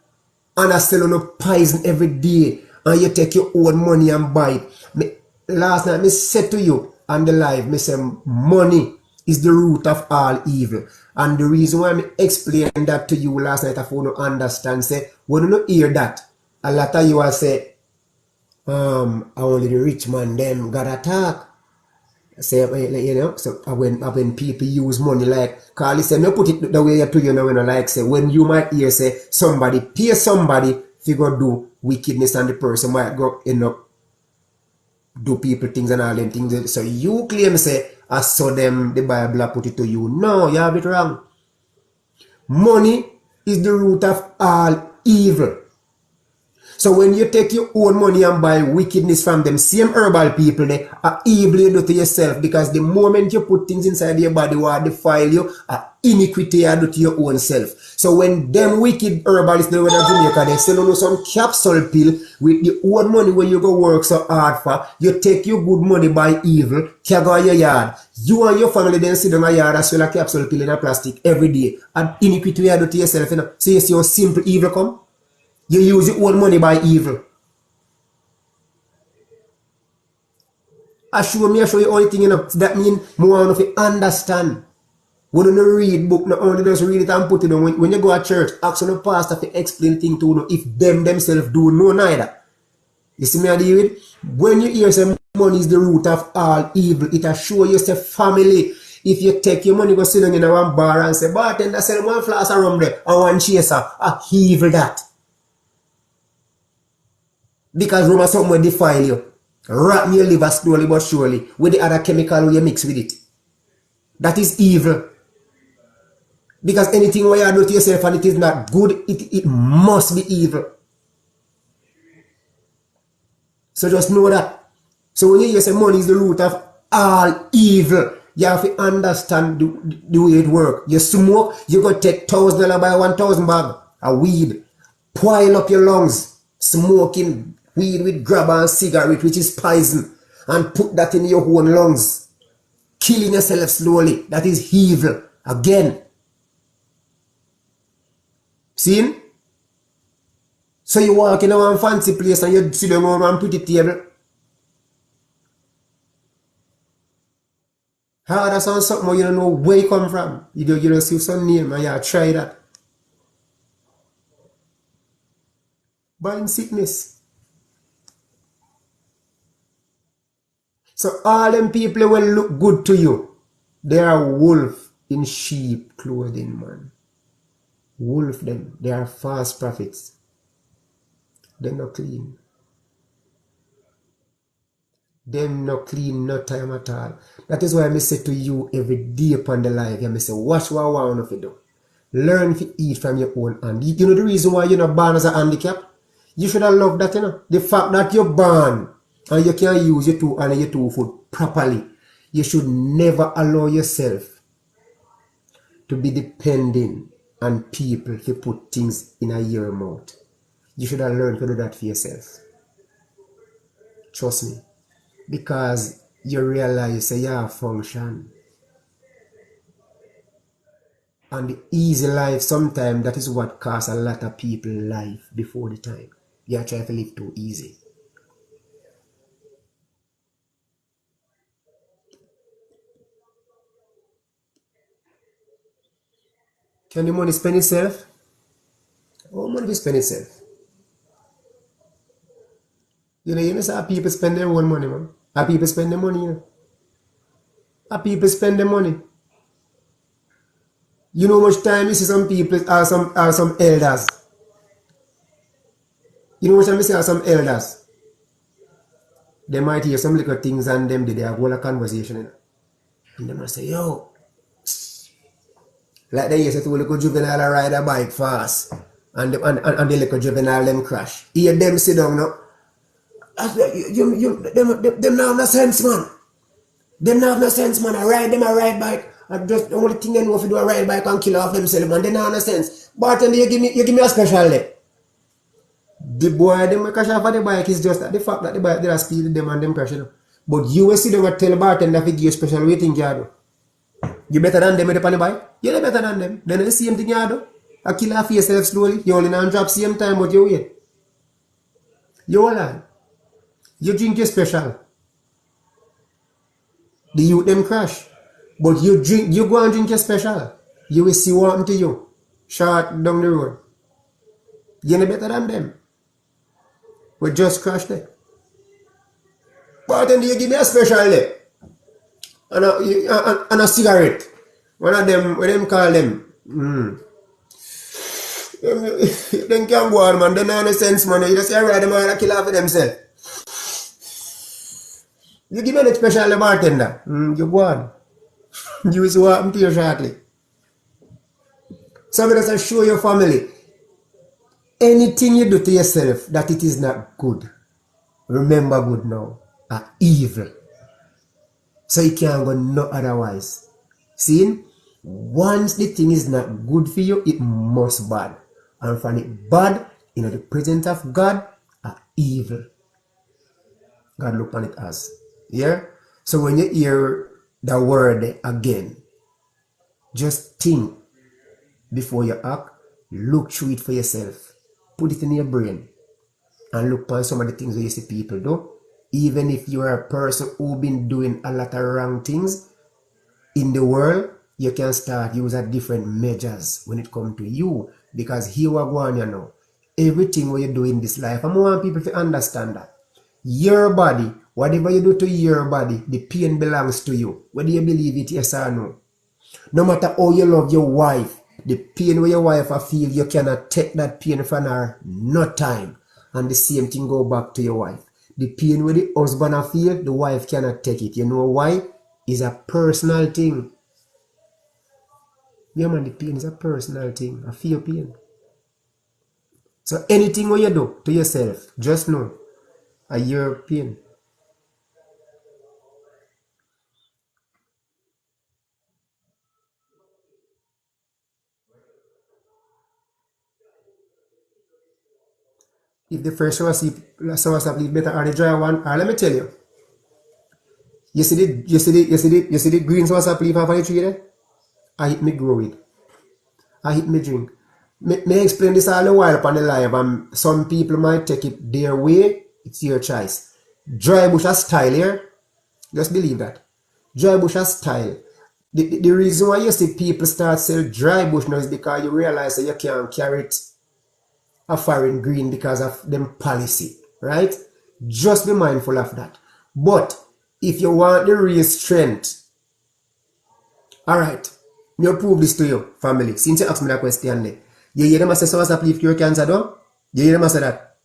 And I sell on a poison every day. And you take your own money and buy it. Last night I said to you on the live, I said money is the root of all evil. And the reason why I explained that to you last night, I want to understand, say, when you don't hear that, a lot of you will say, only the rich man them got attack. Say, you know, so when people use money like, Carly said, no put it the way you to you know, when I like say, when you might hear say, somebody pay somebody to go do wickedness and the person might go end up do people things and all them things. So you claim say, I saw them, the Bible put it to you. No, you have it wrong. Money is the root of all evil. So when you take your own money and buy wickedness from them, same herbal people, they are evil you do to yourself because the moment you put things inside your body what defile you, iniquity you do to your own self. So when them wicked herbalists they were in Jamaica, they sell you some capsule pill with the own money when you go work so hard for, you take your good money by evil, carry go your yard. You and your family then sit down a yard and sell a capsule pill in a plastic every day. And iniquity you do to yourself, you know. So you see how simple evil come? You use your own money by evil. I show you all thing, you know. That means more of you understand. When you read book, not only just read it and put it on. When you go to church, ask the pastor to explain things to you if them themselves do know neither. You see me I deal with? When you hear say money is the root of all evil, it assure you say family. If you take your money, go sit down in a one bar and say, bartender sell one flask of rum there and one chaser, evil that. Because rum is something will defile you. Rot your liver slowly but surely with the other chemical you mix with it. That is evil. Because anything where you do to yourself and it is not good, it must be evil. So just know that. So when you hear say money is the root of all evil, you have to understand the way it works. You smoke, you go take $1,000 by 1,000 bag of weed, pile up your lungs, smoking weed with grabber and cigarette, which is poison, and put that in your own lungs, killing yourself slowly. That is evil. Again. See? So you walk in a one fancy place and you sit down on one pretty table. How that sounds something you don't know where you come from. You don't see some name and you try that. Buying sickness. So all them people will look good to you. They are wolf in sheep clothing, man. Wolf them. They are false prophets. They're not clean. Them not clean no time at all. That is why I say to you every day upon the life, I say, watch what I want to do. Learn to eat from your own hand. You know the reason why you're not born as a handicap? You should have loved that, you know. The fact that you're born and you can use your two hand and your two foot properly. You should never allow yourself to be depending on people to put things in your mouth. You should have learned to do that for yourself. Trust me. Because you realize you have function. And the easy life, sometimes that is what costs a lot of people life before the time. You are trying to live too easy. Can the money spend itself? Oh, money will spend itself. You know how people spend their own money, man. How people spend their money, you know. How people spend their money. You know how much time you see some people or some elders. You know what time you see some elders. They might hear some little things and them they have a conversation, you know. And they might say, yo. Like they used to little juvenile ride a bike fast. And the little juvenile them crash. Hear them sit down now. Them not have no sense, man. Them not have no sense, man. I ride bike. I just the only thing they know if you do a ride bike and kill off themselves, man. They not have no sense. Bartender, you give me a special day. The boy them crash off of the bike is just the fact that the bike they are speed them and them crash. You know? But you will see them and tell the bartender if you give you special waiting you do. You better than them on the bike? You're better than them. Then the same thing you do. I kill off yourself slowly. You only not drop same time but you wait. You all right. You drink your special. The youth them crash. But you go and drink your special. You will see what happened to you. Short down the road. You're no better than them. We just crashed there. But then you give me a special there. And a cigarette. One of them, what them call them? Them can't go on, man. They don't have no sense, man. You just say, right, them all kill off of themselves. You give me a special bartender. You go on. You will see what happened to you shortly. So just show your family. Anything you do to yourself that it is not good, remember good now, are evil. So you can't go no otherwise. See? Once the thing is not good for you, it must bad. And from it bad, in the presence of God, are evil. God look on it as. Yeah? So when you hear the word again, just think before you act, look through it for yourself. Put it in your brain and look on some of the things that you see people do. Even if you are a person who been doing a lot of wrong things in the world, you can start using different measures when it comes to you. Because here we go on, you know. Everything what you do in this life, I want people to understand that. Your body, whatever you do to your body, the pain belongs to you. Whether you believe it, yes or no. No matter how you love your wife, the pain where your wife feel, you cannot take that pain from her, no time. And the same thing go back to your wife. The pain where the husband feel, the wife cannot take it. You know why? It's a personal thing. Yeah, man, the pain is a personal thing. I feel pain. So anything what you do to yourself, just know, your pain. If the first shower sleep better or the dry one, or let me tell you. You see the green sour leaf off of the tree there? I hit me grow it. I hit me drink. May explain this all the while upon the live, and some people might take it their way. It's your choice. Dry bush has style here. Just believe that. Dry bush has style. The reason why you see people start sell dry bush now is because you realize that you can't carry it a foreign green because of them policy, right? Just be mindful of that. But if you want the real strength, all right, me prove this to you, family. Since you asked me that question there, you hear them say soursop leaf cure cancer, though? You hear them say that?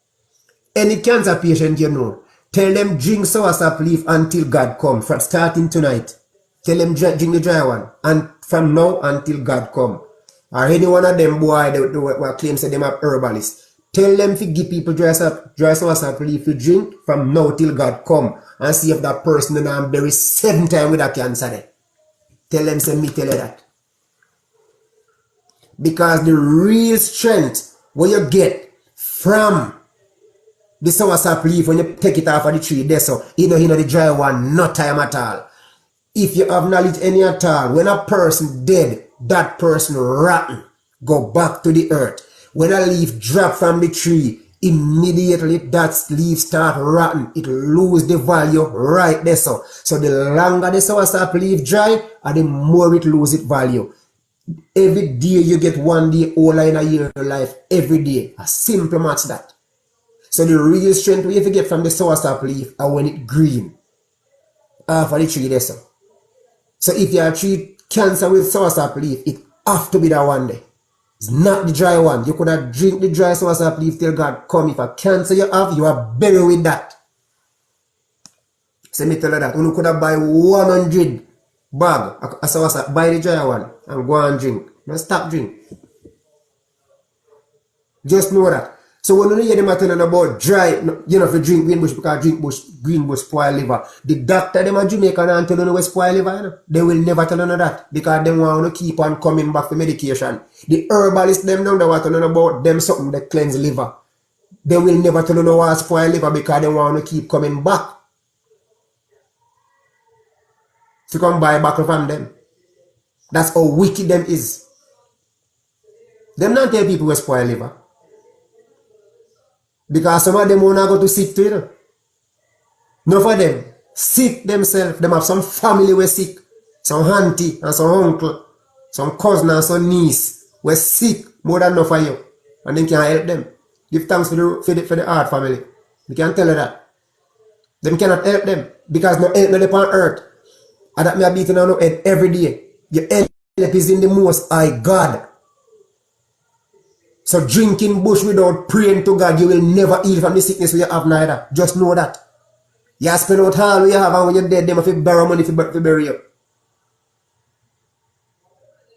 Any cancer patient you know, tell them drink soursop leaf until God come. From starting tonight, tell them drink the dry one, and from now until God come. Or any one of them boy that claim say them are herbalists. Tell them to give people dry soursop leaf to drink from now till God come, and see if that person and bury 7 times with that cancer there. Tell them say me tell you that. Because the real strength what you get from the soursop leaf when you take it off of the tree, there so you know the dry one, no time at all. If you have knowledge any at all, when a person dead, that person rotten, go back to the earth. When a leaf drop from the tree, immediately that leaf start rotten, it lose the value right there so. So the longer the soursop leaf dry, and the more it lose its value. Every day you get 1 day older in a year of life, every day. A simple match that. So the real strength we have to get from the soursop leaf are when it green. Half of the tree there so. So if you treat cancer with soursop leaf, it have to be that one day. It's not the dry one. You could have drink the dry soursop leaf till God come. If a cancer you have, you are buried with that. So me tell you that. You could have buy 100 bag of soursop, buy the dry one and go and drink. Don't stop drink. Just know that. So when you hear them telling about dry, you know, if you drink green bush because green bush spoil liver. The doctor them in Jamaica and tell you spoil liver, you know? They will never tell you that because they want to keep on coming back for medication. The herbalists them don't want to know about them something that cleanse liver. They will never tell you what spoil liver because they want to keep coming back. To come buy back from them. That's how wicked them is. Them not tell people who spoil liver. Because some of them won't go to sick too, you know. None of them sick themselves. Them have some family who sick. Some auntie and some uncle. Some cousin and some niece who sick more than enough of you. And then can help them. Give thanks for the Hart family. You can tell her that. Them cannot help them. Because no help no upon earth. And that me are beating on no head every day. Your help is in the most high God. So drinking bush without praying to God, you will never heal from the sickness you have neither. Just know that. You spend out all you have and when you're dead, them have to borrow money to bury you.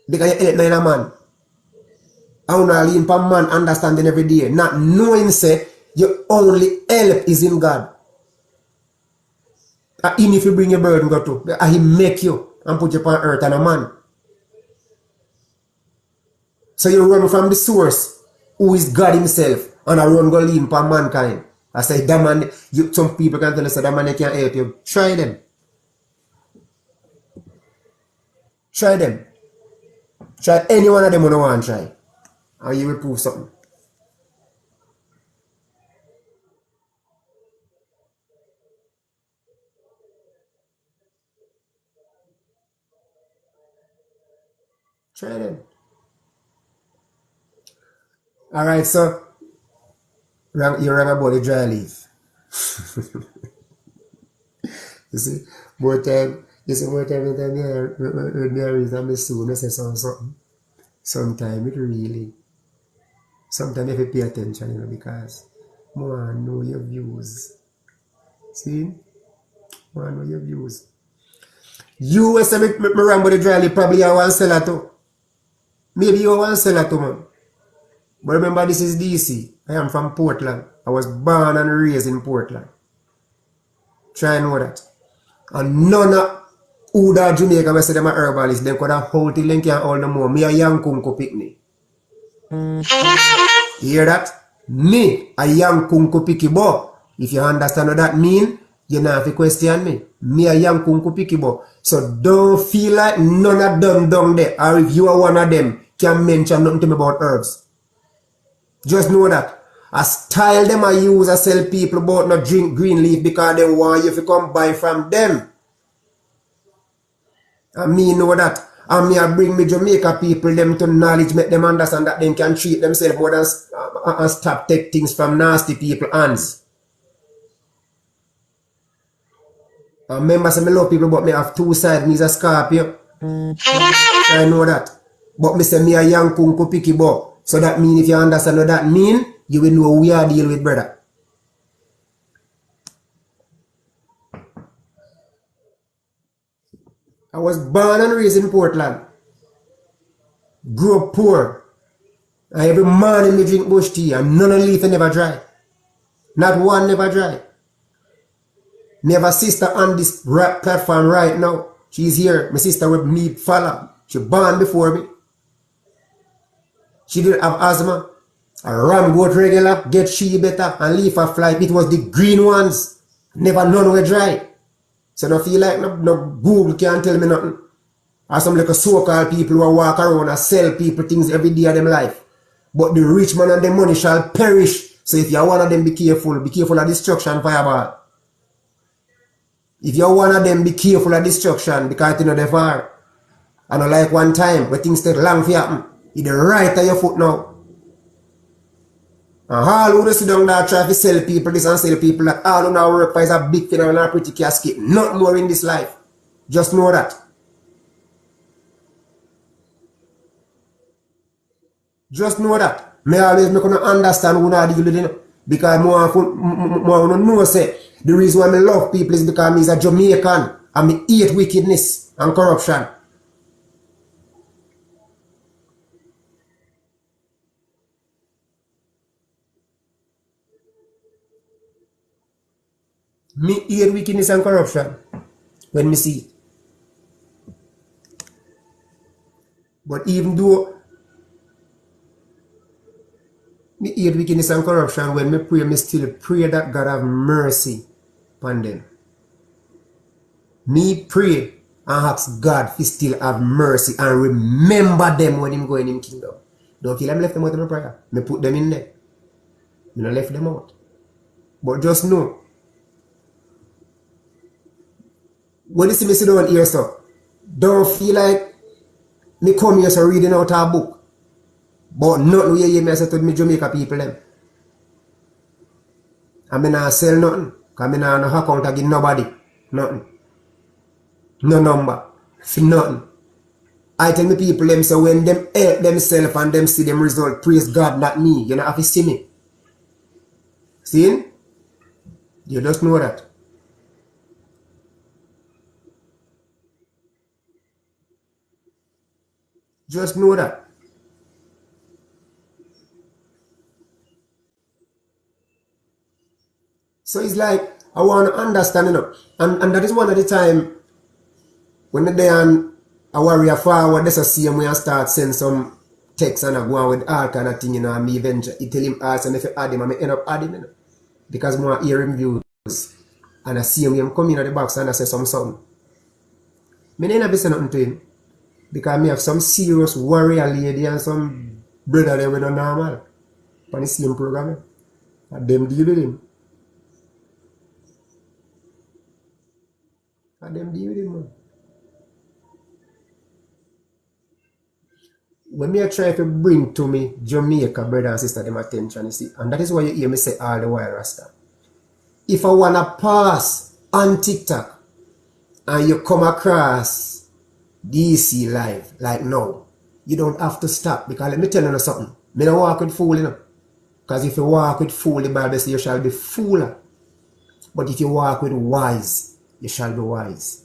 Because you help a man. I want to lean for man understanding every day. Not knowing say your only help is in God. And even if you bring your burden go to, and he make you and put you upon earth and a man. So you run from the source, who is God himself, and I run go lean upon mankind. I say that man, some people can tell us that man can't help you. Try them. Try them. Try any one of them who don't want to try. And you will prove something. Try them. Alright, so you rang about the dry leaf. You see, more time when I read and I soon I say something. Sometimes it really, sometimes you have to pay attention, you know, because more know your views. See? More know your views. You will say me rang about the dry leaf, probably I want to sell it too. Maybe you want to sell it too, man. But remember, this is DC. I am from Portland. I was born and raised in Portland. Try and know that. And none of who that Jamaica will say them are herbalists. They could have hold till they can't hold no more. Me a young kunku pickney. You hear that? Me a young kunku picky boy. If you understand what that mean, you don't have to question me. Me a young kunku picky boy. So don't feel like none of them down there, or if you are one of them, can mention nothing to me about herbs. Just know that. A style them I use I sell people about not drink green leaf because they want you to come buy from them. And me know that. And me I bring me Jamaica people them to knowledge, make them understand that they can treat themselves more than and stop take things from nasty people hands. And remember say me love people but me have two sides. Me is a Scorpio. I know that. But me say me a young kunku picky boy. So that mean if you understand what that mean, you will know who we are dealing with, brother. I was born and raised in Portland. Grew up poor. And every morning me drink bush tea and none of the leaf never dry. Not one never dry. Me have a sister on this platform right now. She's here. My sister with me follow. She born before me. She didn't have asthma. A ram goat regular, get she better, and leave her fly. It was the green ones. Never none were dry. So don't feel like no Google can't tell me nothing. Or some like a so-called people who walk around and sell people things every day of them life. But the rich man and the money shall perish. So if you're one of them, be careful. Be careful of destruction, fireball. If you're one of them, be careful of destruction because you know they far. I know like one time where things take long for you happen. You're the right of your foot now. And all who sit down there try to sell people this and sell people that all who now work for is a big thing and a pretty casket. Not more in this life. Just know that. Just know that. Me always make you understand who not deal with it. Because more know say the reason why I love people is because I'm a Jamaican and I hate wickedness and corruption. Me hate wickedness and corruption when me see it. But even though me hate wickedness and corruption, when me pray, me still pray that God have mercy upon them. Me pray and ask God to still have mercy and remember them when him go in him kingdom. Don't feel I'm left them out in my prayer. Me put them in there. Me not left them out. But just know, when you see me sit down here, so don't feel like me come here so reading out a book. But nothing you hear me say to me Jamaica people them. And me not sell nothing. Because I not no account against nobody. Nothing. No number. For nothing. I tell me people them so when them help themselves and them see them result, praise God, not me. You don't have to see me. See? You just know that. Just know that. So it's like, I want to understand, you know. And that is one of the time when they and a warrior forward, there's a same way I start send some text and I go on with all kind of thing, you know, and me venture. I tell him ask and if you add him, I may end up adding, you know. Because more hear him views. And I see him, I'm coming at the box and I say something. I ain't never say nothing to him. Because I have some serious warrior lady and some brother there with no normal. On the same program. And them deal with him. And them deal with him, man. When me try to bring to me Jamaica brother and sister them attention, you see, and that is why you hear me say all the while, Rasta. If I wanna pass on TikTok and you come across DC live like now, you don't have to stop because let me tell you something. Me don't walk with fool, you know. Because if you walk with fool, the Bible says you shall be fooler. But if you walk with wise, you shall be wise.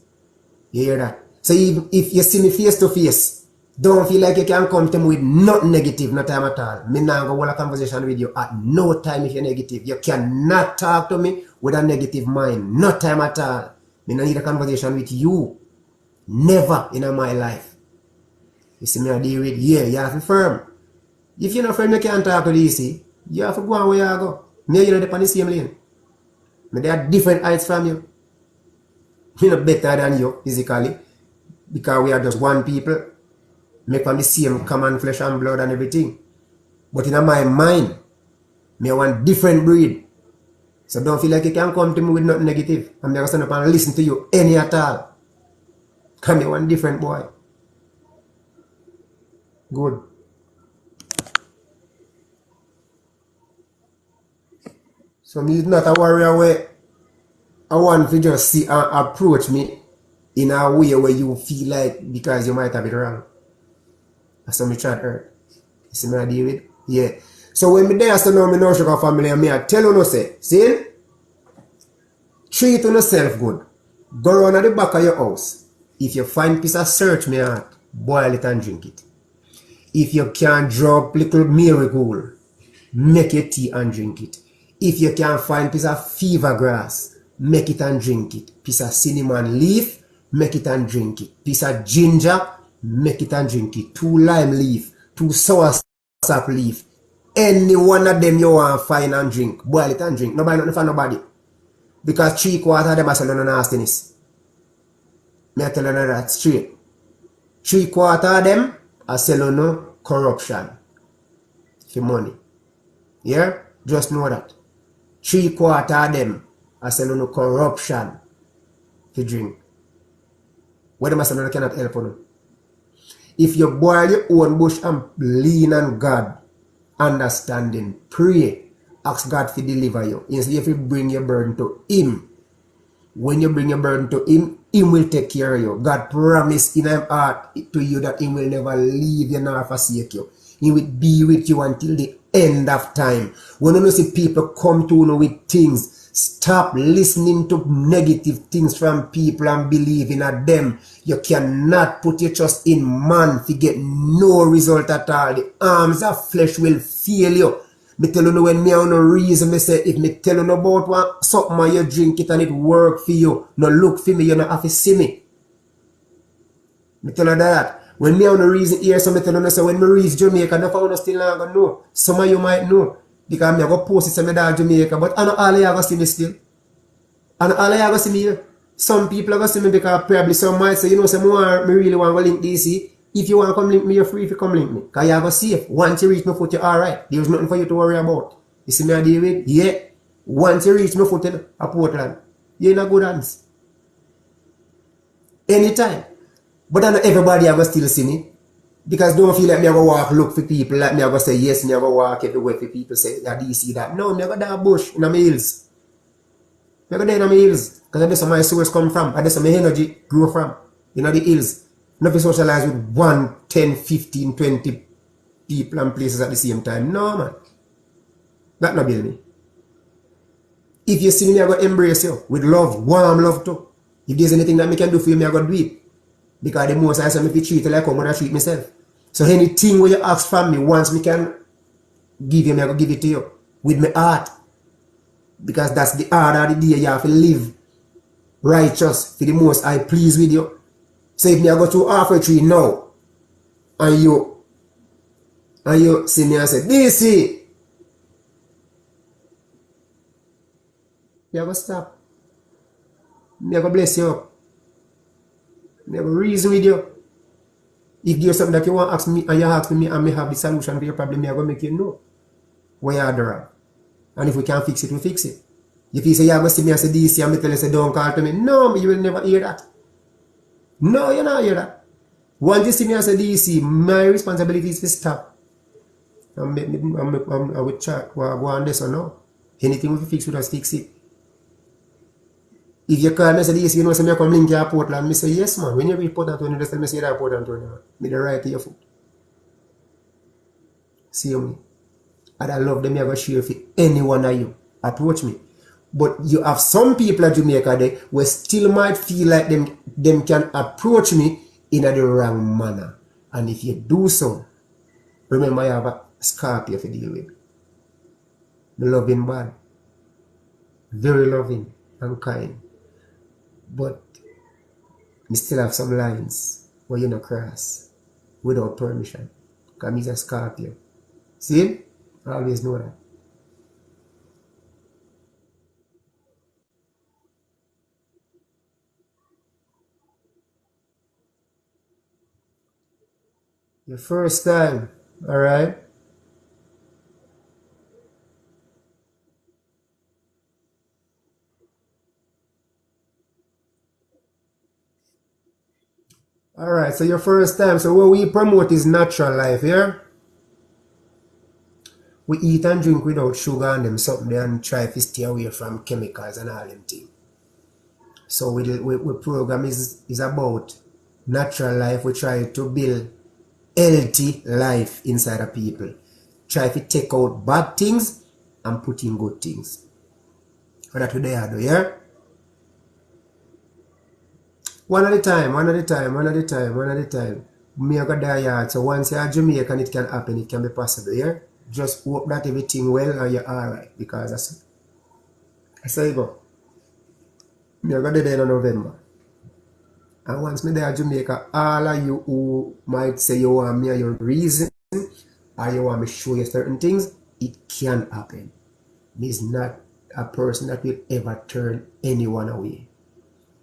You hear that? So if you see me face to face, don't feel like you can come to me with nothing negative, no time at all. Me not go hold a conversation with you at no time if you're negative. You cannot talk to me with a negative mind. No time at all. Me not need a conversation with you. Never in my life. You see me I deal with, yeah, you have to firm. If you're not firm, you can't talk to DC. You have to go on where you go. Me and you are on the same lane. Me they are different heights from you. Me not better than you physically. Because we are just one people. Make from the same common flesh and blood and everything. But in my mind, me want different breed. So don't feel like you can come to me with nothing negative. I'm going to stand up and listen to you any at all. Come me one different boy. Good. So me is not a warrior where I want to just see and approach me in a way where you feel like because you might have it wrong. That's what I try to hurt. You see me I deal with? Yeah. So when me there so now me know sugar family and me I tell you no say, see? Treat yourself good. Go around at the back of your house. If you find piece of search me heart, boil it and drink it. If you can drop little miracle, make your tea and drink it. If you can find piece of fever grass, make it and drink it. Piece of cinnamon leaf, make it and drink it. Piece of ginger, make it and drink it. 2 lime leaf, 2 sour WhatsApp leaf. Any one of them you want to find and drink, boil it and drink. Nobody nothing for nobody. Because 3/4 of them are selling nastiness. Me I tell you that straight. 3/4 of them are selling corruption for money. Yeah? Just know that. 3/4 of them are selling corruption to drink. What them are selling cannot help you. If you boil your own bush and lean on God, understanding, pray, ask God to deliver you. Instead, if you bring your burden to Him, when you bring your burden to Him, Him will take care of you. God promised in His heart to you that He will never leave you nor forsake you. He will be with you until the end of time. When you see people come to you with things, stop listening to negative things from people and believing at them. You cannot put your trust in man to get no result at all. The arms of flesh will fail you. Me tell you when me have no reason, me say if me tell you about what something you drink it and it work for you, no look for me, you no have to see me. Me tell you that. When me have no reason here, so me tell you say when me reach Jamaica, no found still not gonna know. Some of you might know. Because I go post it to me dog Jamaica, but I know all of you are going to see me still. I know all of you are going to see me here. Some people are going to see me because probably some might say, you know, say, me really want to link DC. If you want to come link me, you're free to come link me. Because you are going to see it. Once you reach my foot, you're alright. There's nothing for you to worry about. You see me I deal with? Yeah. Once you reach my foot in Portland, you're in a good hands. Anytime. But I know everybody are going to still see me. Because don't feel like me ever walk look for people, like me ever say yes, me ever walk everywhere for people say, yeah, DC that. No, me ever down bush in the hills. Me ever there in the hills. Because that's where my source come from. And that's where my energy grow from. You know the hills. Nothing socialize with 1, 10, 15, 20 people and places at the same time. No, man. That not build me. If you see me, I go embrace you with love, warm love too. If there's anything that me can do for you, I go do it. Because the most I say me treat you like how I treat myself. So anything where you ask from me, once me can give you, I go give it to you. With my heart. Because that's the order of the day. You have to live righteous for the most I please with you. So if me I go to halfway tree now, and you see me and say, DC, you have to stop. Me I go bless you up. Me I go reason with you. If there's something that you want to ask me and you ask me and me have the solution to your problem, me I go make you know where you are there. And if we can fix it, we fix it. If you say you go see me and say DC and me tell you say don't call to me, no, you will never hear that. No, you not hear that. Once you see me and say DC, my responsibility is to stop. I will chat, go on this or no. Anything we fix, we just fix it. If you call me and say DC, you know, say me come link you to Portland, me say yes man. When you reach Port Antonio, just tell me say that Port Antonio. Me the right to your foot. See me. And I love them, I go share for any one of you. Approach me. But you have some people at Jamaica there who still might feel like them can approach me in the wrong manner. And if you do so, remember I have a Scorpio to deal with. The loving man. Very loving and kind. But we still have some lines where you not cross without permission. Because he's a Scorpio. See? I always know that. Your first time, alright? Alright, so your first time. So what we promote is natural life, yeah? We eat and drink without sugar and them something and try to stay away from chemicals and all them things. So we program is about natural life. We try to build healthy life inside of people. Try to take out bad things and put in good things. And that's what they are doing, yeah? One at a time. Me I got die yard. So once you're Jamaican, it can happen, it can be possible, yeah? Just hope that everything well and you're alright. Because that's how you go. Me I got there in November. And once me there in Jamaica, all of you who might say you want me and your reason, or you want me to show you certain things, it can happen. Me is not a person that will ever turn anyone away.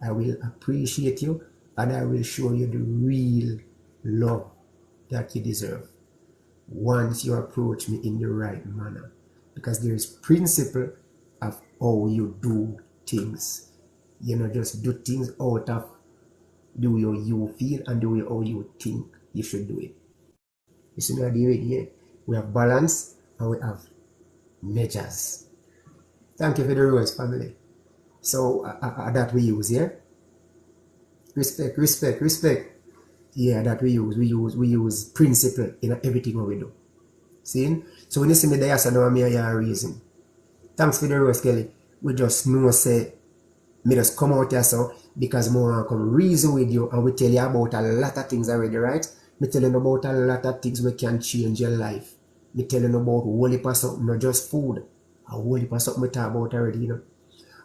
I will appreciate you and I will show you the real love that you deserve once you approach me in the right manner. Because there is principle of how you do things. You know, just do things out of the way you feel and the way how you think you should do it. You see now the way here, we have balance and we have measures. Thank you for the rules, family. So that we use here. Respect. Yeah, that we use principle in everything we do. See? So when you see me there, I know me a reason. Thanks for the rose, Kelly. We just know say me just come out here so because more come reason with you and we tell you about a lot of things already, right? Me tell you about a lot of things we can change your life. Me tell you about a whole heap of something, not just food. A whole heap of something we talk about already, you know.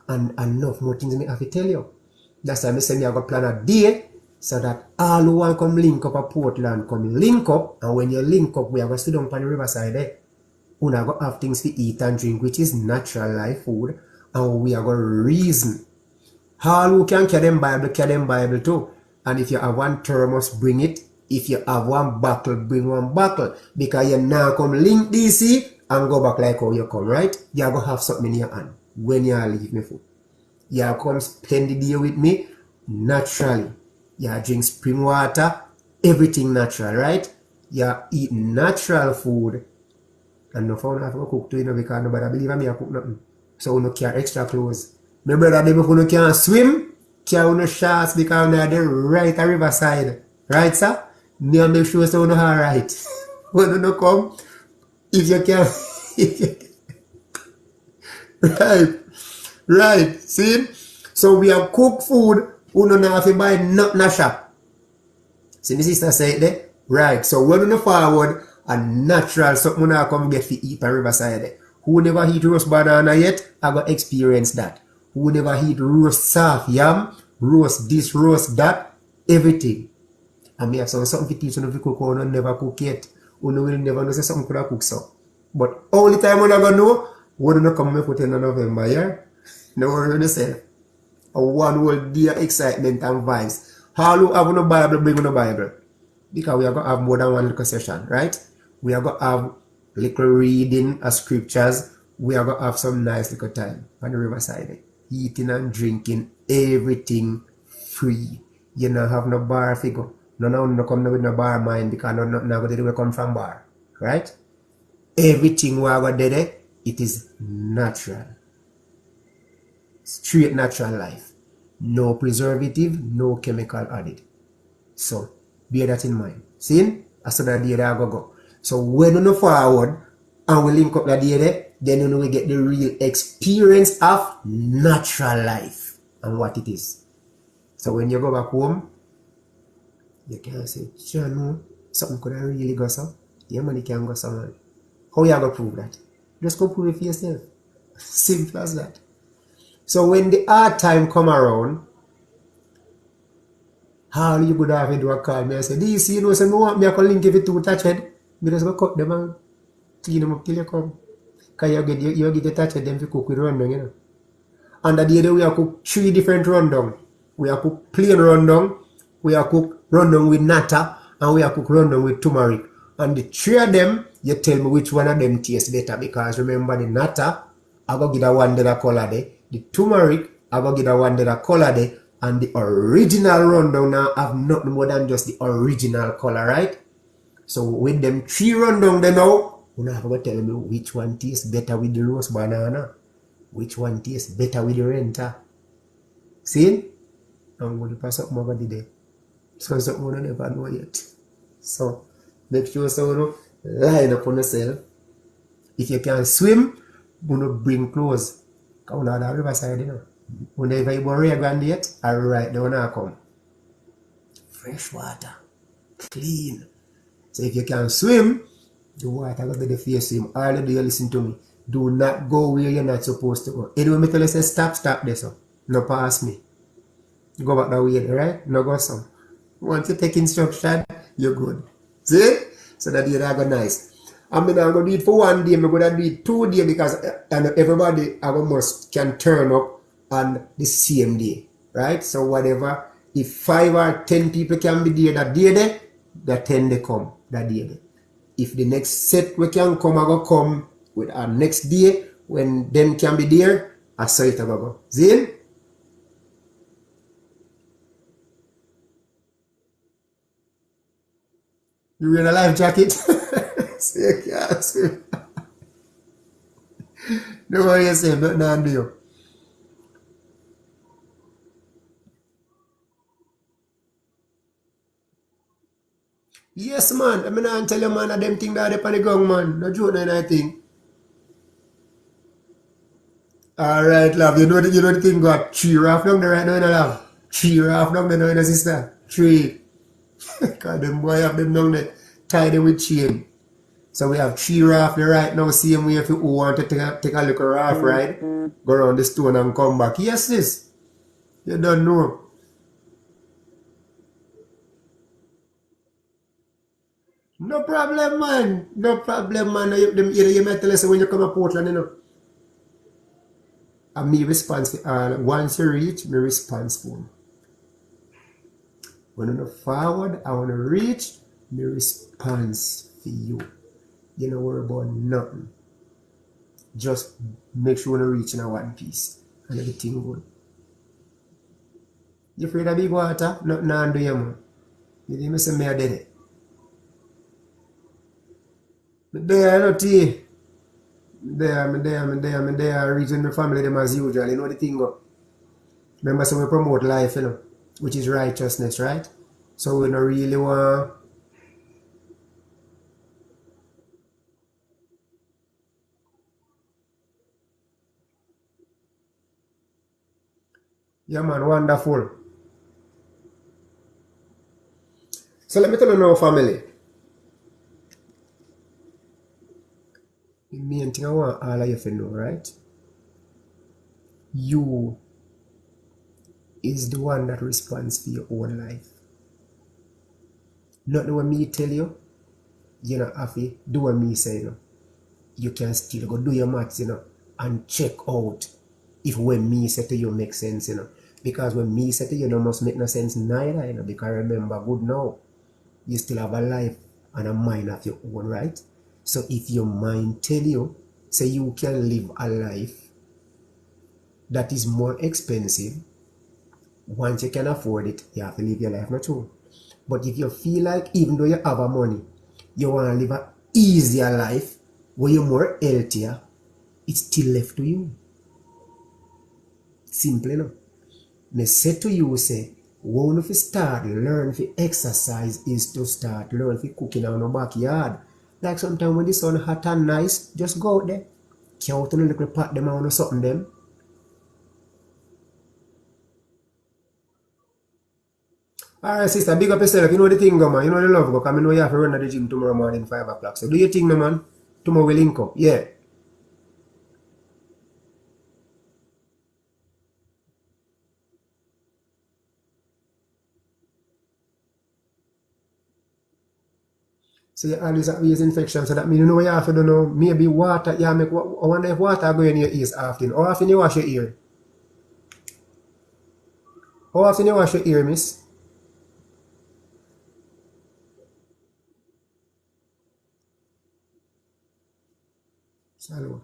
And enough more things me have to tell you. That's why I say me have to plan a day so that all who want come link up at Portland come link up, and when you link up, we are going to sit down on the riverside there. We are going to have things to eat and drink, which is natural life food, and we are going to reason. All who can carry them Bible too. And if you have one thermos, bring it. If you have one bottle, bring one bottle. Because you now come link DC and go back like how you come, right? You are going to have something in your hand when you leave me food. You come spend the day with me naturally. You drink spring water, everything natural, right? You eat natural food. And no fun have to cook too, you know, because nobody believe me I cook nothing. So we no carry extra clothes. My brother, them who no can swim, carry no shorts because they are the right at riverside. Right, sir? Me make sure so no alright. When you come, if you can right, see? So we have cooked food, we don't have to buy nothing in shop. See my sister say it there? Right, so when you forward, a natural something when I come get to eat on riverside. Who never eat roast banana yet, I got experience that. Who never eat roast soft yam, roast this, roast that, everything. And me have something to teach you if you cook or never cook yet. You will never know say something could have cooked so. But all the time when I go know, when you come put in November, yeah? No worry about yourself. A one whole day of excitement and vibes. All who have no Bible, bring no Bible. Because we are going to have more than one little session, right? We are going to have little reading of scriptures. We are going to have some nice little time on the riverside. Eating and drinking, everything free. You don't have no bar figure. No come with no bar mind because no we come from bar. Right? Everything we are going to do, it is natural. Straight natural life. No preservative, no chemical added. So, bear that in mind. See? I said that day that I go. So when you know forward and we link up that day there, then you know we get the real experience of natural life and what it is. So when you go back home, you can say, John, something could have really go so. Your money can go somewhere. How you going to prove that? Just go prove it for yourself. Simple as that. So when the hard time come around, how you could have to do a call me and say, DC, you know, so I want me to link if it to touch head. Me just go cut them and clean them up till you come. Because you get the touch head them to cook with rundown, you know. And the day we have cooked 3 different rundown. We have cooked plain rundown, we have cooked rundown with nata, and we have cooked rundown with turmeric. And the 3 of them, you tell me which one of them tastes better. Because remember the nata, I go get a $1 color there. The turmeric, I go get a $1 color there. And the original rundown now have nothing more than just the original color, right? So with them 3 rundown there now, you have to tell me which one tastes better with the roast banana, which one tastes better with the renta. See? I'm going to pass up over the day. So something you never know yet. So make sure so you line up on yourself. If you can swim, you know, bring clothes. Come on the riverside, you know. Whenever you borrow your grand yet, alright, they wanna come. Fresh water. Clean. So if you can swim, the water will be the face swim. All you do, you listen to me. Do not go where you're not supposed to go. Anyway, me tell you say stop there, so. No pass me. Go back that way, right? No go some. Once you take instruction, you're good. See? So that you're go nice. I'm not going to do it for 1 day, I'm going to do it 2 days because everybody must can turn up on the same day, right? So whatever, if 5 or 10 people can be there that day, there, the 10 they come that day. There. If the next set we can come, I go come with our next day when them can be there, I saw it I go. Zin? You wearing a life jacket? So you can't swim. No worry yourself, nothing I do you. Yes, man. I mean, I tell you, man, them thing that on the ground, man. No joke, no anything. Alright, love. You know the thing got 3 raft down there right now, love. 3 raft down there now, sister. 3. Because them boy have them down there. Tie them with chain. So we have 3 raft there right now. Same way if you want to take a look at raft ride. Go around the stone and come back. Yes, sis. You don't know. No problem, man. No problem, man. You might tell us when you come to Portland, you know. And me response once you reach, me response for. When you forward, I want to reach, me response for you. You know worry about nothing. Just make sure you reach in a one piece. And everything good. You afraid of big water? Nothing I do you, man. You didn't say me I did it. Me there, no tea. Me there, reaching my family them as usual. You know the thing go. Remember, so we promote life, you know, which is righteousness, right? So we don't really want. Yeah, man, wonderful. So let me tell you now, family. The main thing I want all of you to know, right? You is the one that responds for your own life. Not the one me tell you, you know, have to do what me say, you know. You can still go do your maths, you know, and check out if when me say to you makes sense, you know. Because when me say to you, no must make no sense neither, you know. Because remember, good now, you still have a life and a mind of your own, right? So if your mind tell you, say you can live a life that is more expensive, once you can afford it, you have to live your life, not true. But if you feel like even though you have a money, you want to live an easier life where you're more healthier, it's still left to you. Simple enough. Me say to you, say, one of you start learn to exercise is to start learn to cooking in our backyard. Like sometimes when the sun hot and nice, just go out there, count on a little pot them on or something them. Alright, sister, big up yourself. You know the thing, go, man. You know the love, go. Because I know you have to run at the gym tomorrow morning, 5 o'clock. So do your thing, no, man. Tomorrow we link up. Yeah. So you always have ears infection. So that means you know what you have to do now. Maybe water, yeah, I wonder if water go in your ears often. How often you wash your ear? How often you wash your ear, miss? Salud.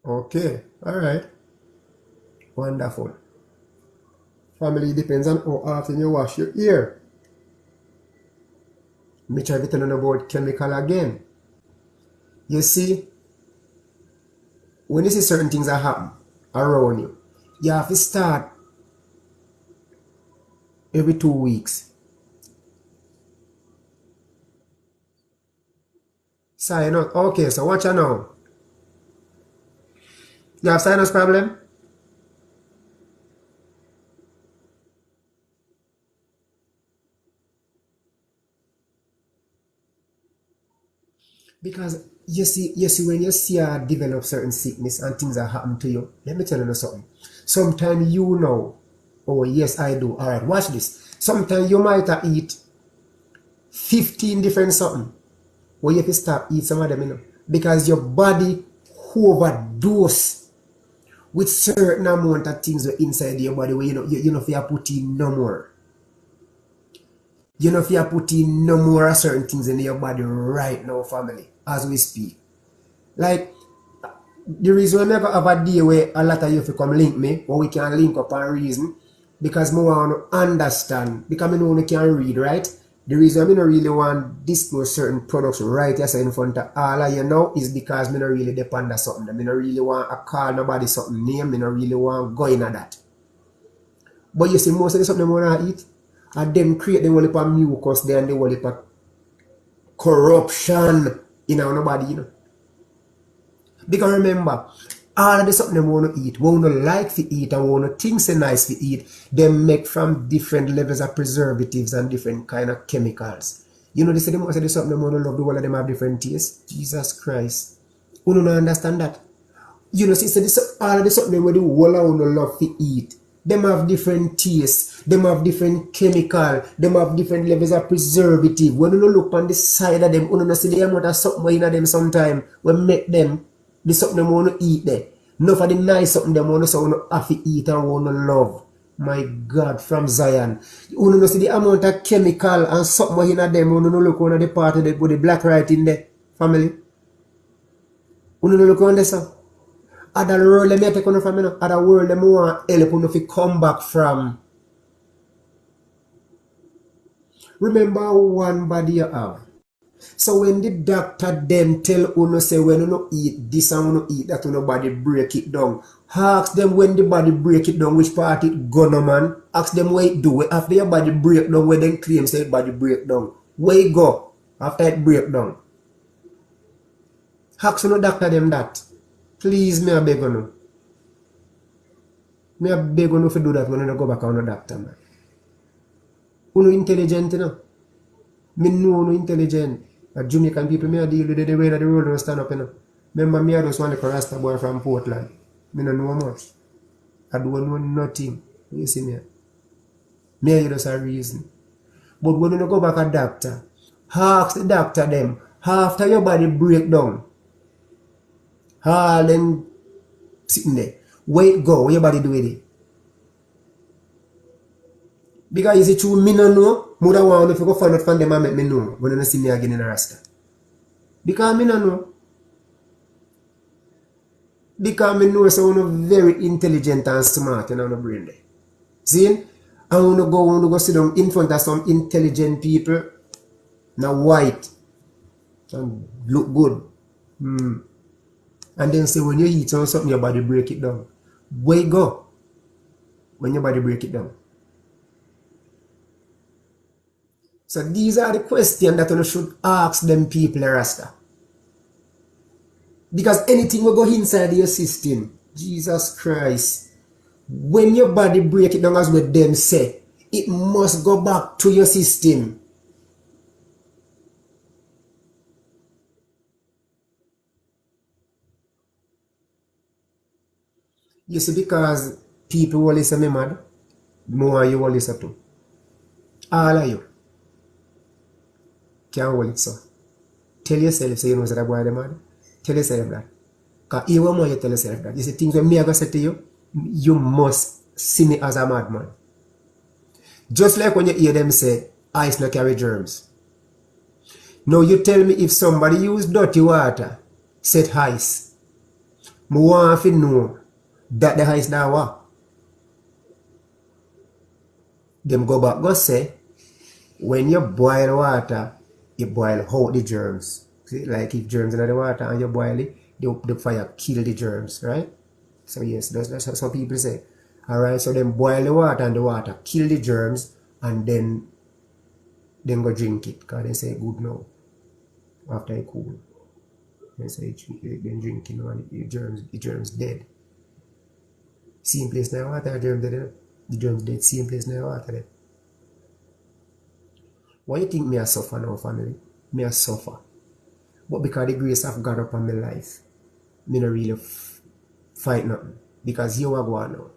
Okay, alright. Wonderful. Family depends on how often you wash your ear. Me try to tell you about chemical again. You see, when you see certain things that happen around you, you have to start every 2 weeks. Sign up. Okay, so watch out now. You have sinus problem? Because you see, when you see her develop certain sickness and things that happen to you, let me tell you something. Sometimes you know, oh yes, I do. All right, watch this. Sometimes you might have eat 15 different something. Well, you have to stop eat some of them, you know, because your body overdose with certain amount of things inside your body where you know if you put in no more. You know if you put in no more certain things in your body right now, family, as we speak. Like, the reason I have a day where a lot of you come link me, or we can link up and reason, because I want to understand, because I know you can read, right? The reason I don't really want to disclose certain products right here in front of all of you now is because I don't really depend on something. I don't really want to call nobody something name, I don't really want to go into that. But you see, most of the something I want to eat, and them create the whole heap of mucus there and the whole heap of corruption in our body, you know. Because remember, all of the something they want to eat, want to like to eat, and want to think so nice to eat, they make from different levels of preservatives and different kind of chemicals. You know, they say most of the something they want to love, the whole of them have different tastes. Jesus Christ. You don't understand that. You know, see, all of the something where the whole of them love to eat, them have different tastes, them have different chemical, them have different levels of preservative. When you look on the side of them, you don't see the amount of something in them sometimes will make them the something they want to eat there. No for the nice something they want to have to eat and want to love. My God, from Zion. You don't see the amount of chemical and something in them. You don't look on the part of the, with the black right in there, family. You don't look on this. Other world let me take on from you. Other world let me want help you to come back from. Remember one body you have. So when the doctor then tell you say when you eat this and you eat that, your body break it down. Ask them when the body break it down, which part it gonna, man. Ask them what it do. After your body break down, when they claim say body break down, where it go after it break down? Ask no doctor them that. Please, me a beg you. Me a beg you to do that when you go back on the doctor, man. You intelligent, you know. Me know no intelligent. Jamaican people, me a deal with the way that the road don't stand up, you know. Remember me, I just want to Rasta boy from Portland. Me don't know much. I don't know nothing. You see me? Me you just a reason. But when you go back a doctor, ask the doctor them, after your body break down, all them sitting there, where it go, where your body do with it? Because is it true, me no know, mother want if you go find out from them and make me know when you see me again in a Rasta. Because me no know. Because me know so you're very intelligent and smart in your brain there. See? And when you go sit down in front of some intelligent people, now white, and look good. And then say when you eat something, your body break it down. Where you go? When your body break it down. So these are the questions that you should ask them people, Rasta. Because anything will go inside your system, Jesus Christ, when your body break it down as what them say, it must go back to your system. You see, because people will listen to me mad, more you will listen to. All of you. Can't hold it so. Tell yourself, say you know that boy the mad. Tell yourself that. Because even more you tell yourself that. You see things when me I go say to you, you must see me as a madman. Just like when you hear them say, ice no carry germs. Now you tell me if somebody use dirty water, set ice. I want to know that the ice now what? Them go back go say, when you boil water, you boil out the germs. See, like if germs in the water and you boil it, the fire kill the germs, right? So yes, that's what some people say. Alright, so then boil the water and the water kill the germs and then go drink it. Because they say good now. After it cool. They say then drink it and the germs dead. Same place now water, germs dead. The germs dead, same place now water dead. Why you think me a suffer now, family? Me a suffer. But because the grace of God upon my life, me not really fight nothing. Because here we go on now.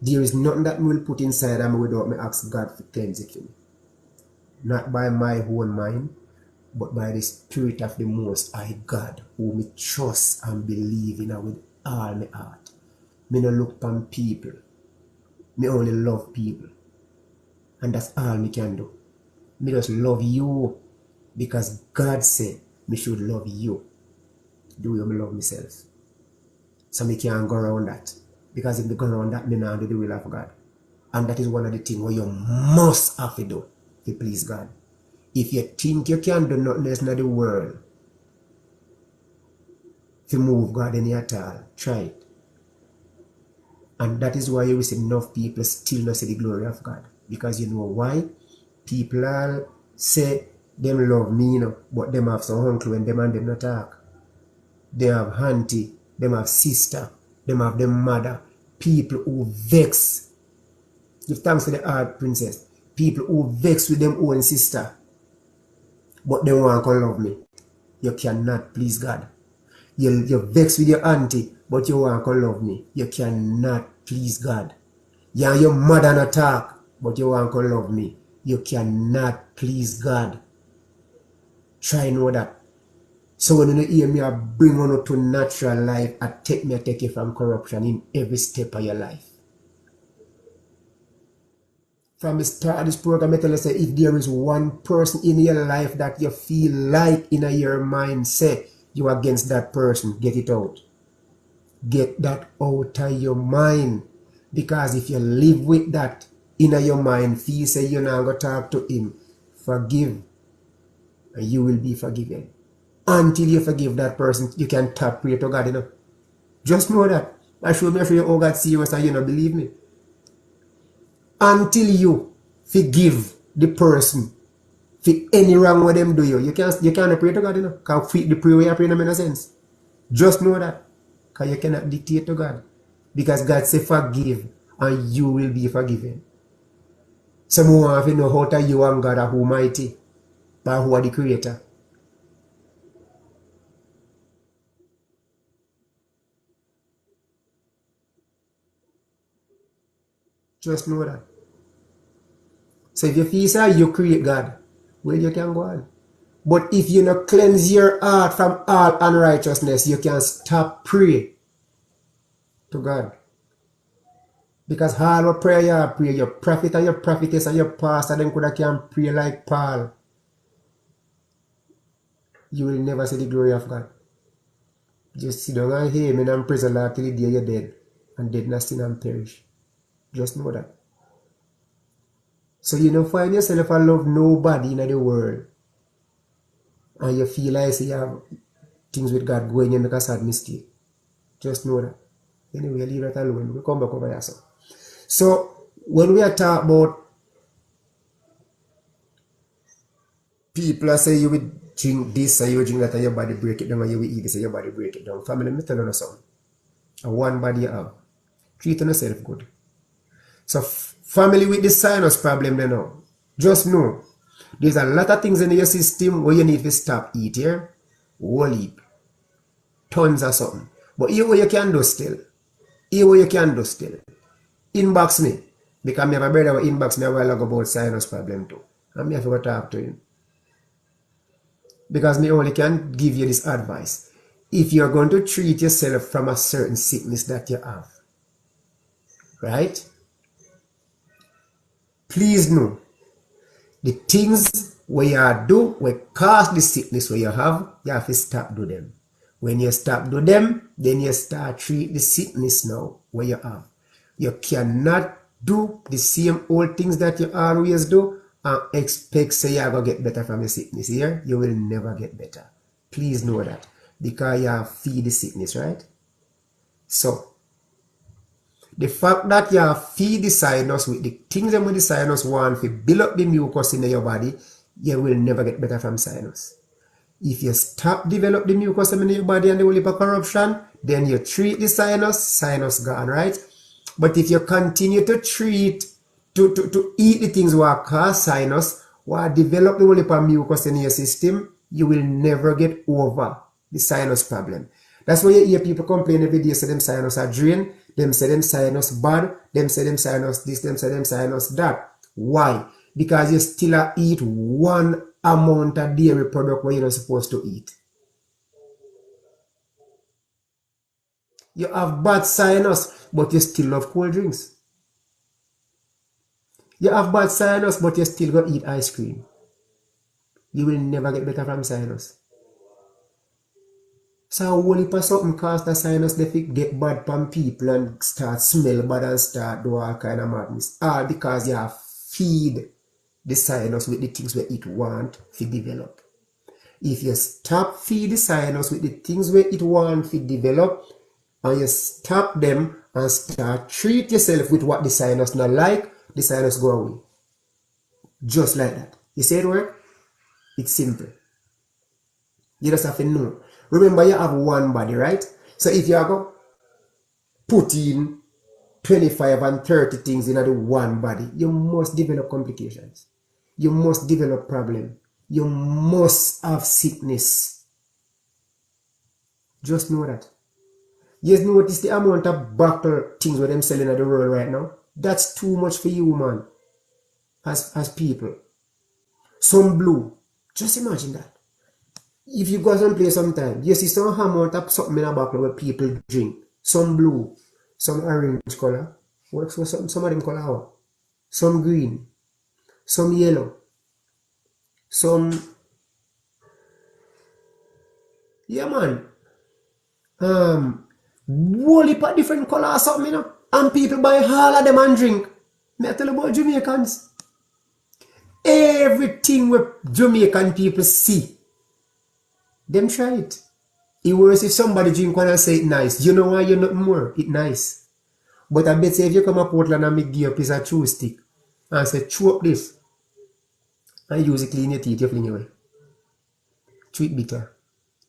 There is nothing that me will put inside of me without me ask God to cleanse it for me. Not by my own mind, but by the Spirit of the Most High God, who me trust and believe in with all my heart. Me no look upon people. Me only love people. And that's all me can do. Me just love you because God said me should love you. Do you me love myself? So me can't go around that. Because if me go around that, me not do the will of God. And that is one of the things where you must have to do to please God. If you think you can do nothing else in the world to move God any at all, try it. And that is why you will see enough people still not see the glory of God. Because you know why? People all say them love me, but them have some uncle when them and them not talk. They have auntie, them have sister, them have them mother. People who vex. Give thanks to the art princess. People who vex with them own sister. But they want to love me. You cannot please God. You vex with your auntie, but you want to love me. You cannot please God. You and your mother not talk, but you want to love me. You cannot please God. Try know that. So when you hear me, I bring on to natural life, I take you from corruption in every step of your life. From the start of this program, I tell you, say, if there is one person in your life that you feel like in your mind, say, you are against that person, get it out. Get that out of your mind. Because if you live with that in your mind, feel say you're not going to talk to him, forgive, and you will be forgiven. Until you forgive that person, you can tap pray to God, Just know that. I show you, oh God, serious and you don't believe me. Until you forgive the person for any wrong what them do you can't pray to God, Because the prayer you pray in a sense. Just know that. Because you cannot dictate to God. Because God say forgive and you will be forgiven. Some want to know how to you and God are almighty, but who are the creator. Just know that. So if you feel say you create God, well, you can go on. But if you not cleanse your heart from all unrighteousness, you can stop pray to God. Because all what prayer you pray, your prophet and your prophetess and your pastor, them could can pray like Paul. You will never see the glory of God. Just sit down and hear me and praise the Lord till the day you're dead. And dead not sin and perish. Just know that. So you don't find yourself and love nobody in the world. And you feel like you have things with God going, you make a sad mistake. Just know that. Anyway, leave that alone. We'll come back over here. So when we are talking about people are saying you will drink this and you will drink that and your body break it down and you will eat this and your body break it down. Family, let me tell you something. And one body you have. Treat yourself good. So family with the sinus problem they know. Just know. There's a lot of things in your system where you need to stop eating. Here. Whole heap. Tons of something. But here what you can do still. Inbox me. Because I have a brother who inbox me a while ago about sinus problem too. And I have to talk to him. Because me only can give you this advice. If you're going to treat yourself from a certain sickness that you have, right? Please know the things where you do will cause the sickness where you have to stop do them. When you stop do them, then you start treat the sickness now where you have. You cannot do the same old things that you always do and expect say you're going to get better from your sickness here. You will never get better. Please know that. Because you have feed the sickness, right? So, the fact that you have feed the sinus with the things that the sinus want to build up the mucus in your body, you will never get better from sinus. If you stop develop the mucus in your body and the whole corruption, then you treat the sinus gone, right? But if you continue to treat, to eat the things that cause sinus, or develop the whole mucus in your system, you will never get over the sinus problem. That's why you hear people complain every day, say them sinus are drained, them say them sinus bad, them say them sinus this, them say them sinus that. Why? Because you still eat one amount of dairy product where you're not supposed to eat. You have bad sinus, but you still love cold drinks. You have bad sinus, but you still go eat ice cream. You will never get better from sinus. So a whole heap of something cause the sinus they get bad from people and start smell bad and start do all kind of madness. All because you have feed the sinus with the things where it want to develop. If you stop feed the sinus with the things where it want to develop, and you stop them and start treat yourself with what the sinus not like, the sinus go away. Just like that. You see it work? It's simple. You just have to know. Remember, you have one body, right? So if you are going to put in 25 and 30 things in the one body, you must develop complications. You must develop problem. You must have sickness. Just know that. You notice the amount of bottle things where them selling at the world right now? That's too much for you, man. As people. Some blue. Just imagine that. If you go someplace sometime, you see some amount of something in a bottle where people drink. Some blue, some orange color. Some of them color. Some green. Some yellow. Some... Yeah, man. Whole heap of different colors or something, you know. And people buy all of them and drink. Me I tell you about Jamaicans. Everything where Jamaican people see, them try it. It worse if somebody drink one and say it nice. You know why you're not more? It nice. But I bet say if you come to Portland and make give a piece of chew stick and say chew up this and use it clean your teeth, you fling away. Chew it bitter.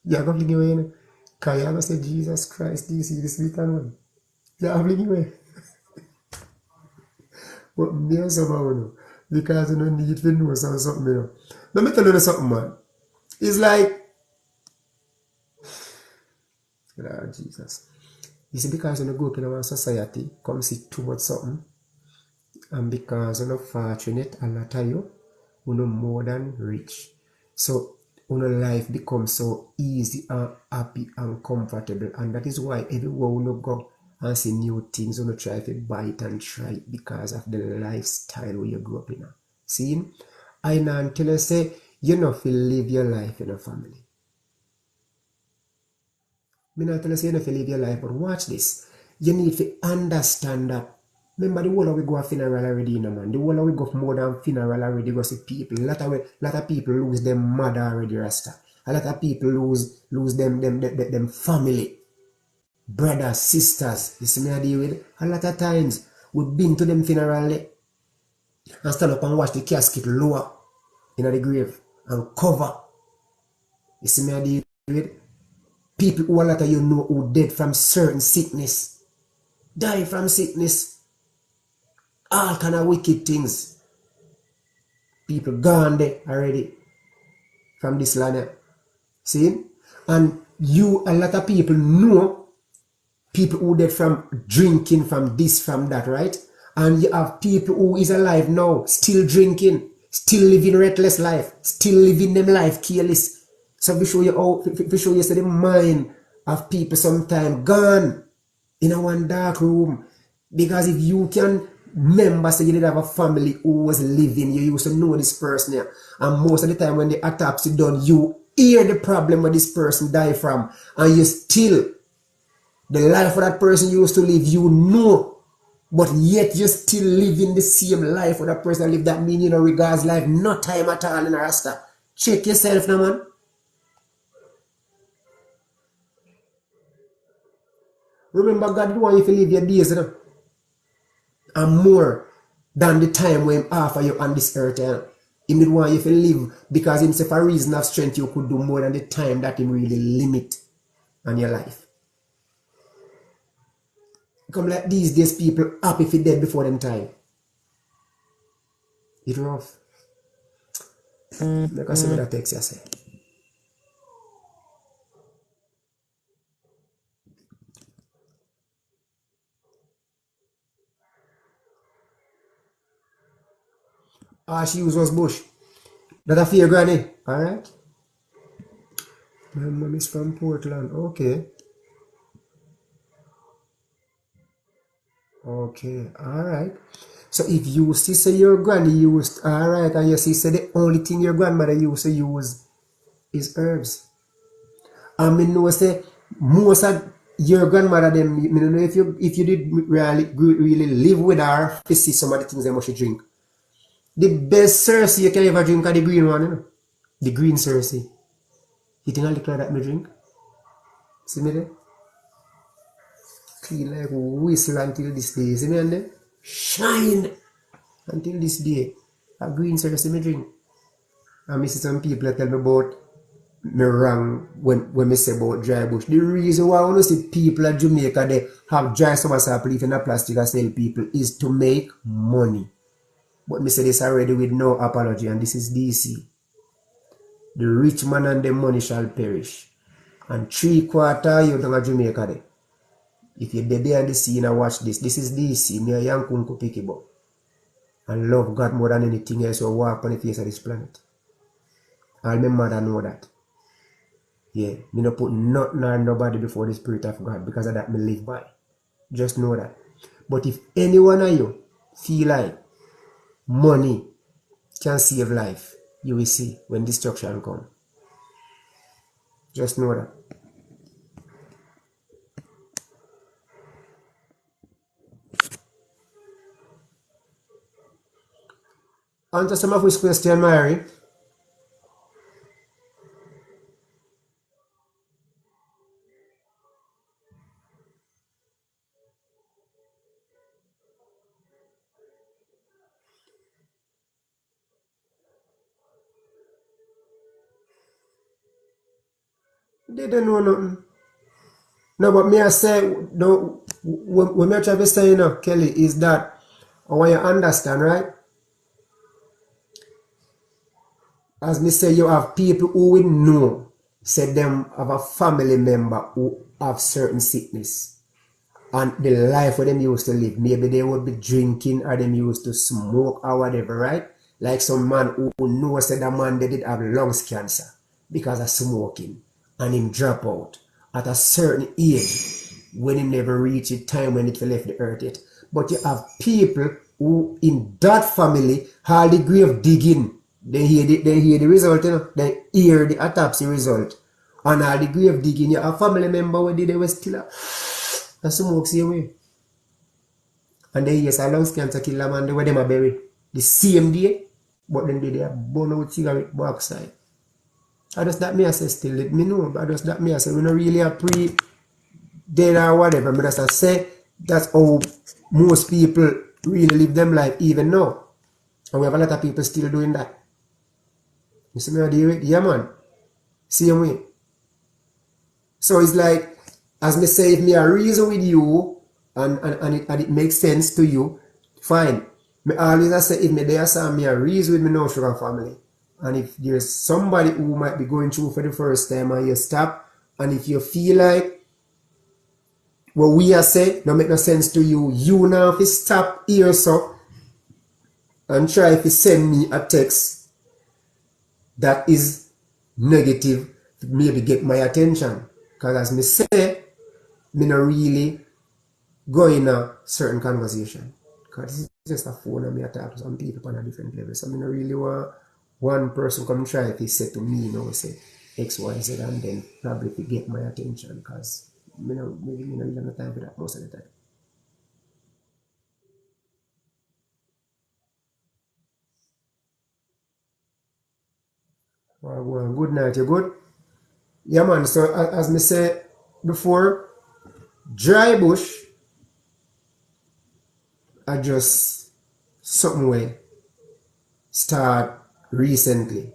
You are going to fling away, you know. Because you are going to say, Jesus Christ, do you see this bitter one? You are fling away. But me and somehow, you know, because you don't need to know something, you know. Let me tell you something, man. It's like, Lord Jesus. You see, because you don't go up in our society, come see too much something, and because you're not fortunate, a lot of you know more than rich. So, your life becomes so easy and happy and comfortable, and that is why everywhere you go and see new things, you try to buy it and try it because of the lifestyle where you grew up in. See? I know until I say, you know, if you live your life in a family. I not tell you say you know if you live your life, but watch this. You need to understand that. Remember the whole of we go a funeral already, you know, man. The whole of we go more than funeral already, go see people. A lot of people lose their mother already, Rasta. A lot of people lose them family. Brothers, sisters. You see me I deal with? A lot of times we've been to them funeral and stand up and watch the casket lower in the grave and cover. You see me I deal with? People who a lot of you know who dead from certain sickness. Die from sickness. All kind of wicked things. People gone there already. From this land here. See? And you, a lot of people know people who dead from drinking, from this, from that, right? And you have people who is alive now, still drinking, still living reckless life, still living them life careless. So we show you how, we show you so the mind of people sometimes gone in a one dark room. Because if you can remember, so you did have a family who was living, you used to know this person here. And most of the time when the autopsy done, you hear the problem where this person died from. And you still, the life of that person used to live, you know. But yet you still living the same life where that person lived. That means you know regards life, no time at all in a Rasta. Check yourself now, man. Remember, God didn't want you to live your days, you know, and more than the time when half of you on this earth, you know. He didn't want you to live because Him say for a reason of strength you could do more than the time that Him really limit on your life. Come like these days, people happy if you dead before them time. It's rough. Make us see what that text you say. All she used was bush. That a fear granny. Alright. My mom is from Portland. Okay. Okay. Alright. So if you see say your granny used, alright, and you see say the only thing your grandmother used to use is herbs. And me know say most of your grandmother them, me don't know if you did really live with her to see some of the things they must drink. The best Cersei you can ever drink are the green one, you know. The green Cersei. You think I look like that me drink? See me there? Clean like whistle until this day. See me on there? Shine until this day. A green Cersei me drink. And I see some people that tell me about me wrong when me say about dry bush. The reason why I want to see people at Jamaica they have dry summer sap leaf in a plastic and sell people is to make money. But me say this already with no apology, and this is DC. The rich man and the money shall perish. And 3/4 you down at Jamaica there. If you're there and the scene and watch this is DC, me a Yankunku Pikibo. And love God more than anything else or walk on the face of this planet. All my mother know that. Yeah, me no put nothing or nobody before the Spirit of God because of that me live by. Just know that. But if any one of you feel like money can save life, you will see when destruction comes. Just know that. Answer some of his question, Mary. They don't know nothing. No, but me I say, no, what me I try to say, you know, Kelly, is that I want you to understand, right? As me say, you have people who will know, say them have a family member who have certain sickness. And the life where them used to live, maybe they would be drinking or them used to smoke or whatever, right? Like some man who knows that the man they did have lungs cancer because of smoking. And him drop out at a certain age when he never reached the time when it left the earth yet. But you have people who in that family all the grave digging, they hear the result, you know, they hear the autopsy result. And all the grave digging, you have a family member where they were still a smoke same way. And they hear a lungs cancer kill a man where them are buried the same day, but then they have burn out cigarette backside. I just that me I say still let me know, but just that me I say we not really a pre-dead or whatever. But just I say that's how most people really live them life even now. And we have a lot of people still doing that. You see me how they do it? Yeah man. Same way. So it's like, as me say, if me a reason with you and it makes sense to you, fine. Me always I say if me there say me a reason with me no sugar family. And if there's somebody who might be going through for the first time and you stop, and if you feel like what we are saying don't make no sense to you, you now if you stop here so and try if you send me a text that is negative, maybe get my attention. Because as me say, me not really go in a certain conversation. Because this is just a phone and me talk to some people on a different level. So me not really want one person come try if he said to me, you know, say X, Y, Z, and then probably if he get my attention, because me no really have no time for that most of the time. Well, good night, you good? Yeah man, so as me say before, dry bush are just something way start recently,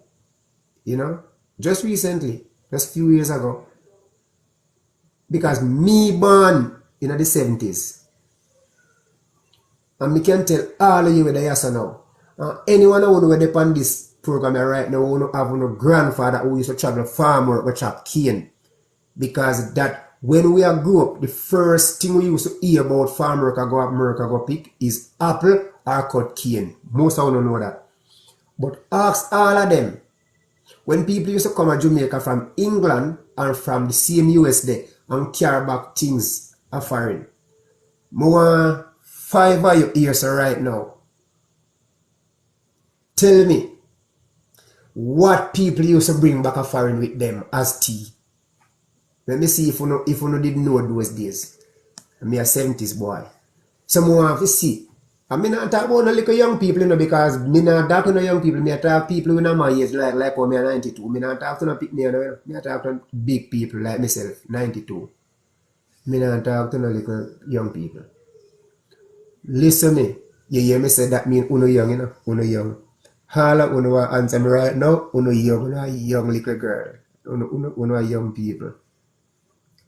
you know, just recently, just a few years ago, because me born in the 70s, and me can tell all of you where they are now, anyone who know where on this program right now who have no grandfather who used to travel farm work with chop cane, because that when we grew up, the first thing we used to hear about farm work go up America go pick is apple or cut cane. Most of you don't know that. But ask all of them. When people used to come to Jamaica from England and from the same US there and carry back things are foreign. More 5 of you here so right now. Tell me what people used to bring back a foreign with them as tea. Let me see if you didn't know those days. I'm a 70s boy. Some want to see. And I not talk about no little young people, you know, because I not talk to no young people. I talk people who know my age, like when I 92. I not talk to no people, you know. I talk to big people like myself, 92. I not talk to no little young people. Listen me. You hear me say that mean uno young, you know, uno young. All of uno answer me right now, uno a young little girl. Uno a young people.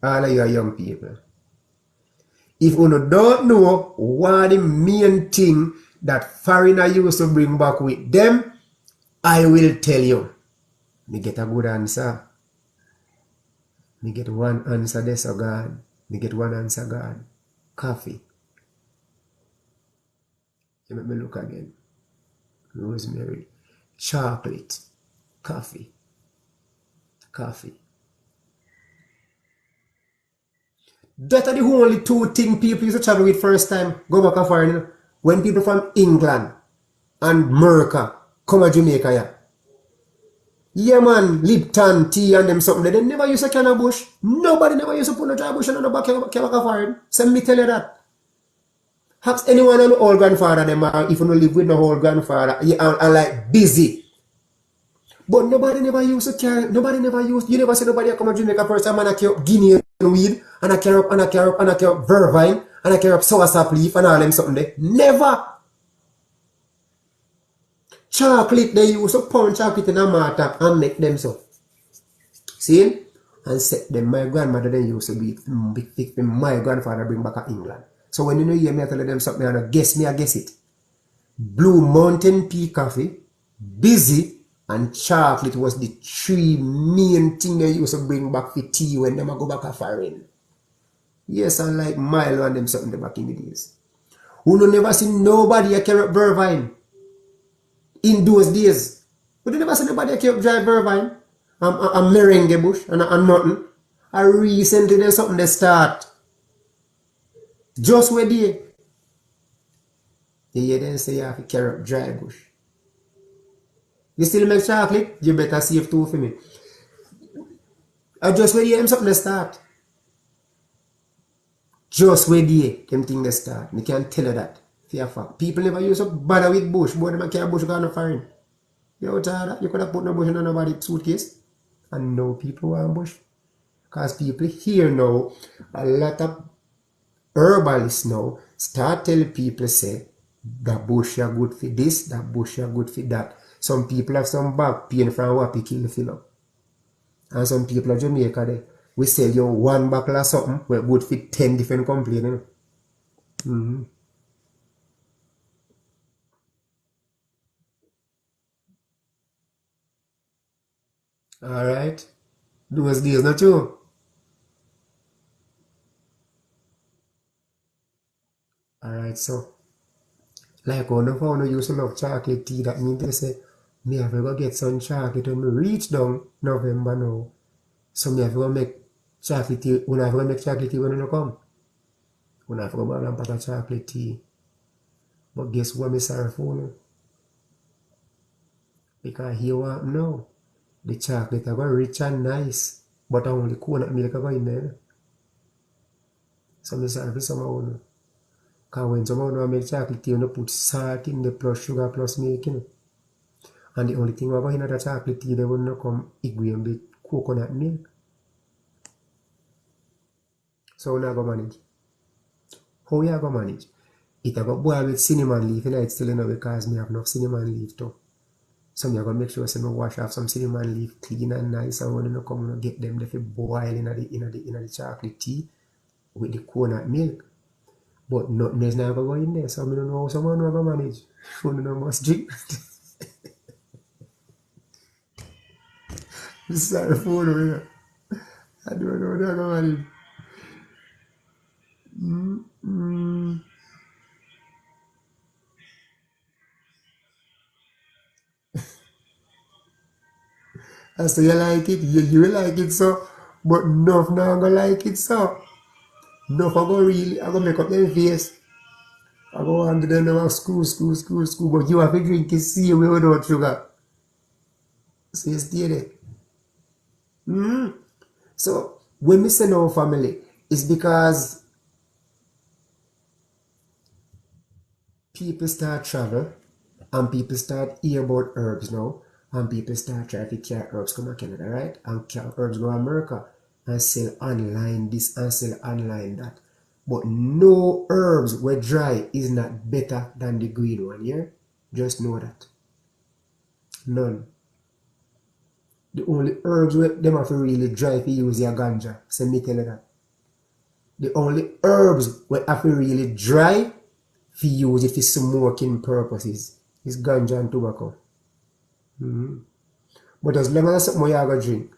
All of you are young people. If you don't know what the main thing that foreigner used to bring back with them, I will tell you. Me get a good answer. Me get one answer there, so God. Me get one answer, God. Coffee. You make me look again. Rosemary. Chocolate. Coffee. Coffee. That are the only two things people used to travel with first time. Go back and foreign. When people from England and America come to Jamaica, yeah. Yeah, man, Lipton, tea, and them something. They never use a can of bush. Nobody never used to put a dry bush on the back of foreign. So me tell you that. Have anyone on the old grandfather, them, or if you don't live with the old grandfather, you are like busy. But nobody never used to carry, you never see nobody come to Jamaica first time and I carry up Guinea weed, and I carry up vervine, and I carry up soursop leaf, and all them something there. Never. Chocolate, they used to pound chocolate in a mortar and make them so. See? And set them. My grandmother then used to be my grandfather bring back to England. So when you know hear me I tell them something and I guess it. Blue Mountain Tea Coffee, Busy, and chocolate was the three main thing they used to bring back for tea when them go back to foreign. Yes, and like Milo and them something back in the days. Who never seen nobody carry up vervine in those days. But you never see nobody carry up dry vervine. A merengue bush and nothing. I recently there's something they start. Just where they. You hear them say you have to carry up dry bush. You still make chocolate? You better save two for me. I just where them something they start. Just where them thing they start. Me can't tell you that. For a fact. People never use to bother with bush, but them carry bush gone foreign. You know that? You could have put no bush in nobody's suitcase. And no people want bush. Because people here now, a lot of herbalists now start telling people say that bush are good for this, that bush are good for that. Some people have some back pain from what kill the fill up. And some people in Jamaica there, we sell you one bottle of something we're good for 10 different complaints. Alright. Those days not true. Alright, so like one of our used to love chocolate tea, that means they say, me have to go get some chocolate when we reach down November now. So me have to go make chocolate tea, when I have to go make chocolate tea when you come. When I have to go buy a pot of chocolate tea. But guess what me sorry for now? Because here what now? The chocolate are very rich and nice, but only coconut milk are in there. So me sorry for some of them. Because when someone make chocolate tea, you put salt in the plus sugar plus milk in. And the only thing we're going to the chocolate tea, they will not come equate with coconut milk. So we're not going to manage. How we are going to manage? It I got boil with cinnamon leaf, and it's still enough because me have enough cinnamon leaf too. So me are going to make sure I wash off some cinnamon leaf clean and nice, and when you come and get them, they boil in the chocolate tea with the coconut milk. But nothing is never going in there, so I don't know how someone will go manage. You don't know must drink. Sorry for you. I don't know how they're going to manage. I say you like it, you like it so, but enough now gonna like it so. Enough I go make up them face. I go on to them now school, but you have to drink it see way without sugar. So you stay there. So when we say our family, it's because people start travel and people start hear about herbs now and people start trying to carry herbs come to Canada, right? And carry herbs go to America and sell online this and sell online that. But no herbs where dry is not better than the green one, yeah? Just know that. None. The only herbs where them have to really dry for use your ganja. So me tell you that. The only herbs where have to really dry for use it for smoking purposes is ganja and tobacco. But as long as something you are going to drink.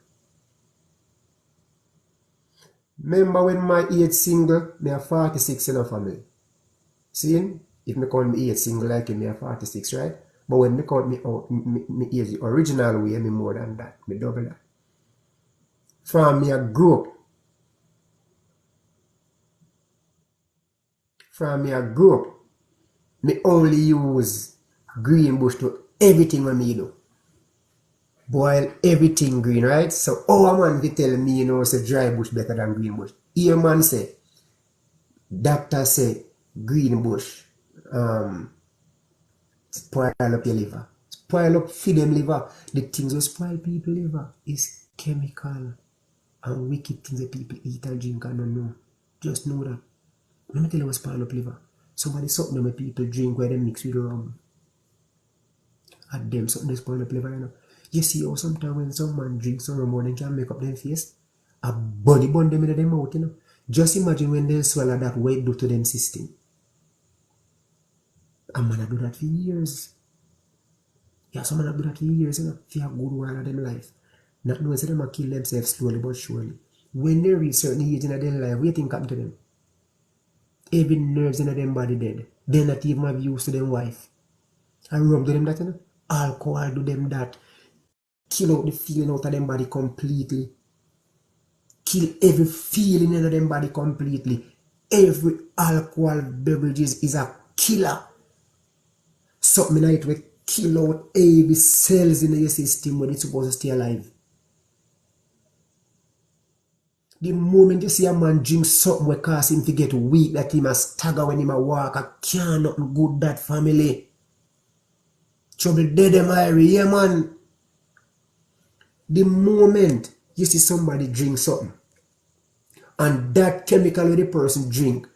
Remember when my age single, me have 46 in a family. See? If me count me age single like me have 46, right? But when me count me out, me age the original way, me more than that. Me double that. From me I grew up. Me only use green bush to everything when me do. Boil everything green, right? So our man they tell me, you know, say dry bush better than green bush. Here man say, doctor say green bush spoil up your liver. Spoil up feed them liver. The things that spoil people liver is chemical and wicked things that people eat and drink and don't know. Just know that. Let me tell you what spoil up liver. Somebody something that people drink where they mix with rum. And them something they spoil up liver, you know. You see how sometimes when some man drinks some rum and can make up their face, a body bun them in their mouth, you know. Just imagine when they swallow that, what it do to them system. A man do that for years. Yeah, some man do that for years, you know, for a good while of them life. Not knowing that they kill themselves slowly but surely. When they reach certain age in their life, what do you think happened to them? Every nerves in their body dead. They not even have use to them wife. And rum do them that, you know. Alcohol do them that. Kill out the feeling out of them body completely. Kill every feeling in them body completely. Every alcohol beverages is a killer. Something like it will kill out every cells in your system when it's supposed to stay alive. The moment you see a man drink something will cause him to get weak, that he must stagger when he must walk, I can't nothing good that family. Trouble dead them Irie, yeah man. The moment you see somebody drink something and that chemical with the person drink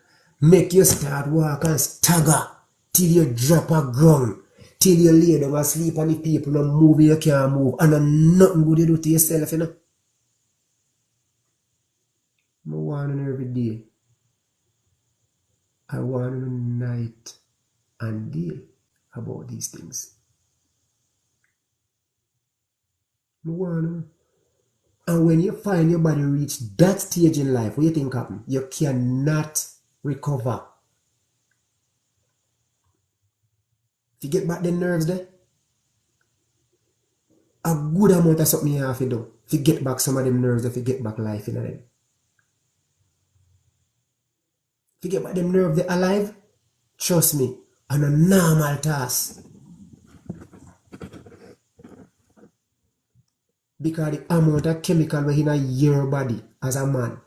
make you start walk and stagger till you drop a ground, till you lay down asleep and the people are moving, you can't move, and nothing good you do to yourself, you know. I want to know every day. I want to know night and day about these things. I want to know. And when you find your body reach that stage in life, what do you think happen? You cannot recover. If you get back the nerves there, a good amount of something you have to do. If you get back some of them nerves, if you get back life in them. If you get back them nerves there alive, trust me, on a normal task. Because the amount of chemical in your body as a man,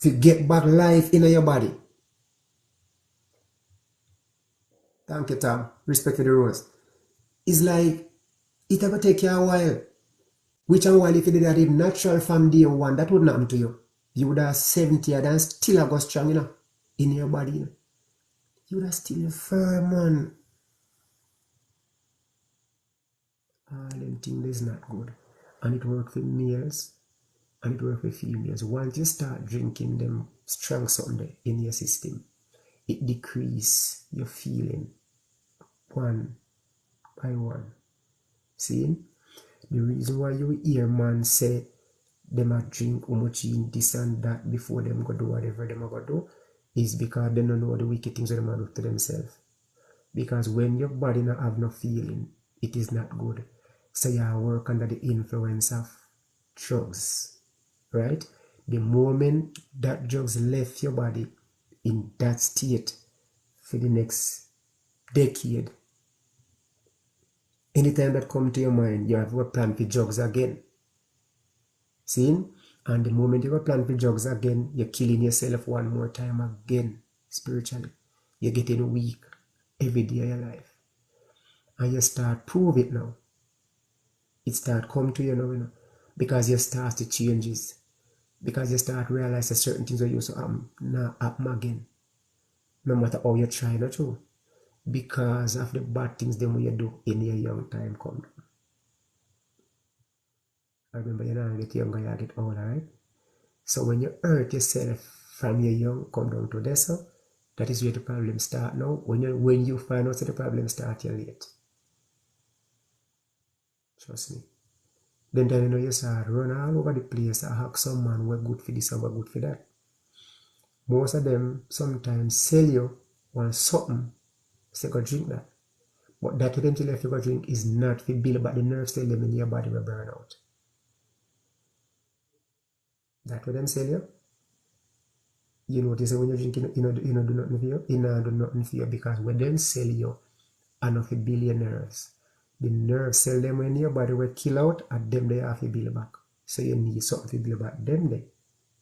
to get back life in your body. Thank you, Tom. Respect for the rose. It's like, it ever take you a while. Which a while if you did that in natural from day one, that wouldn't happen to you. You would have 70 and still go strong, you know, in your body. You know. You would have still firm, man. Them things is not good. And it works for males and it works for females. Once you start drinking them strong something in your system, it decreases your feeling one by one. See? The reason why you hear man say them a drink umuchi this and that before them go do whatever them go do is because they don't know the wicked things that them do to themselves. Because when your body not have no feeling, it is not good. So you work under the influence of drugs, right? The moment that drugs left your body in that state for the next decade, anytime that come to your mind, you have a plan for drugs again. See? And the moment you have a plan for drugs again, you're killing yourself one more time again, spiritually. You're getting weak every day of your life. And you start prove it now. It start come to you now, because you start to changes. Because you start realize that certain things that used to happen, now happen again. No matter how you try not to. Because of the bad things them you do in your young time come. I remember you now get younger, you get older, right? So when you hurt yourself from your young, come down to this, that is where the problem start now. When you find out that the problem start, you're late. Trust me. Then you know you start run all over the place and ask some man we're good for this and we're good for that. Most of them sometimes sell you want something, say go drink that. But that eventually if you go drink is not for build back the nerve cell them in your body will burn out. That what them sell you. You notice when you drink, you know do nothing for you, do nothing for you, because when them sell you enough to build your nerves. The nerve cell them in your body will kill out and them they have to build back. So you need something to build back them there.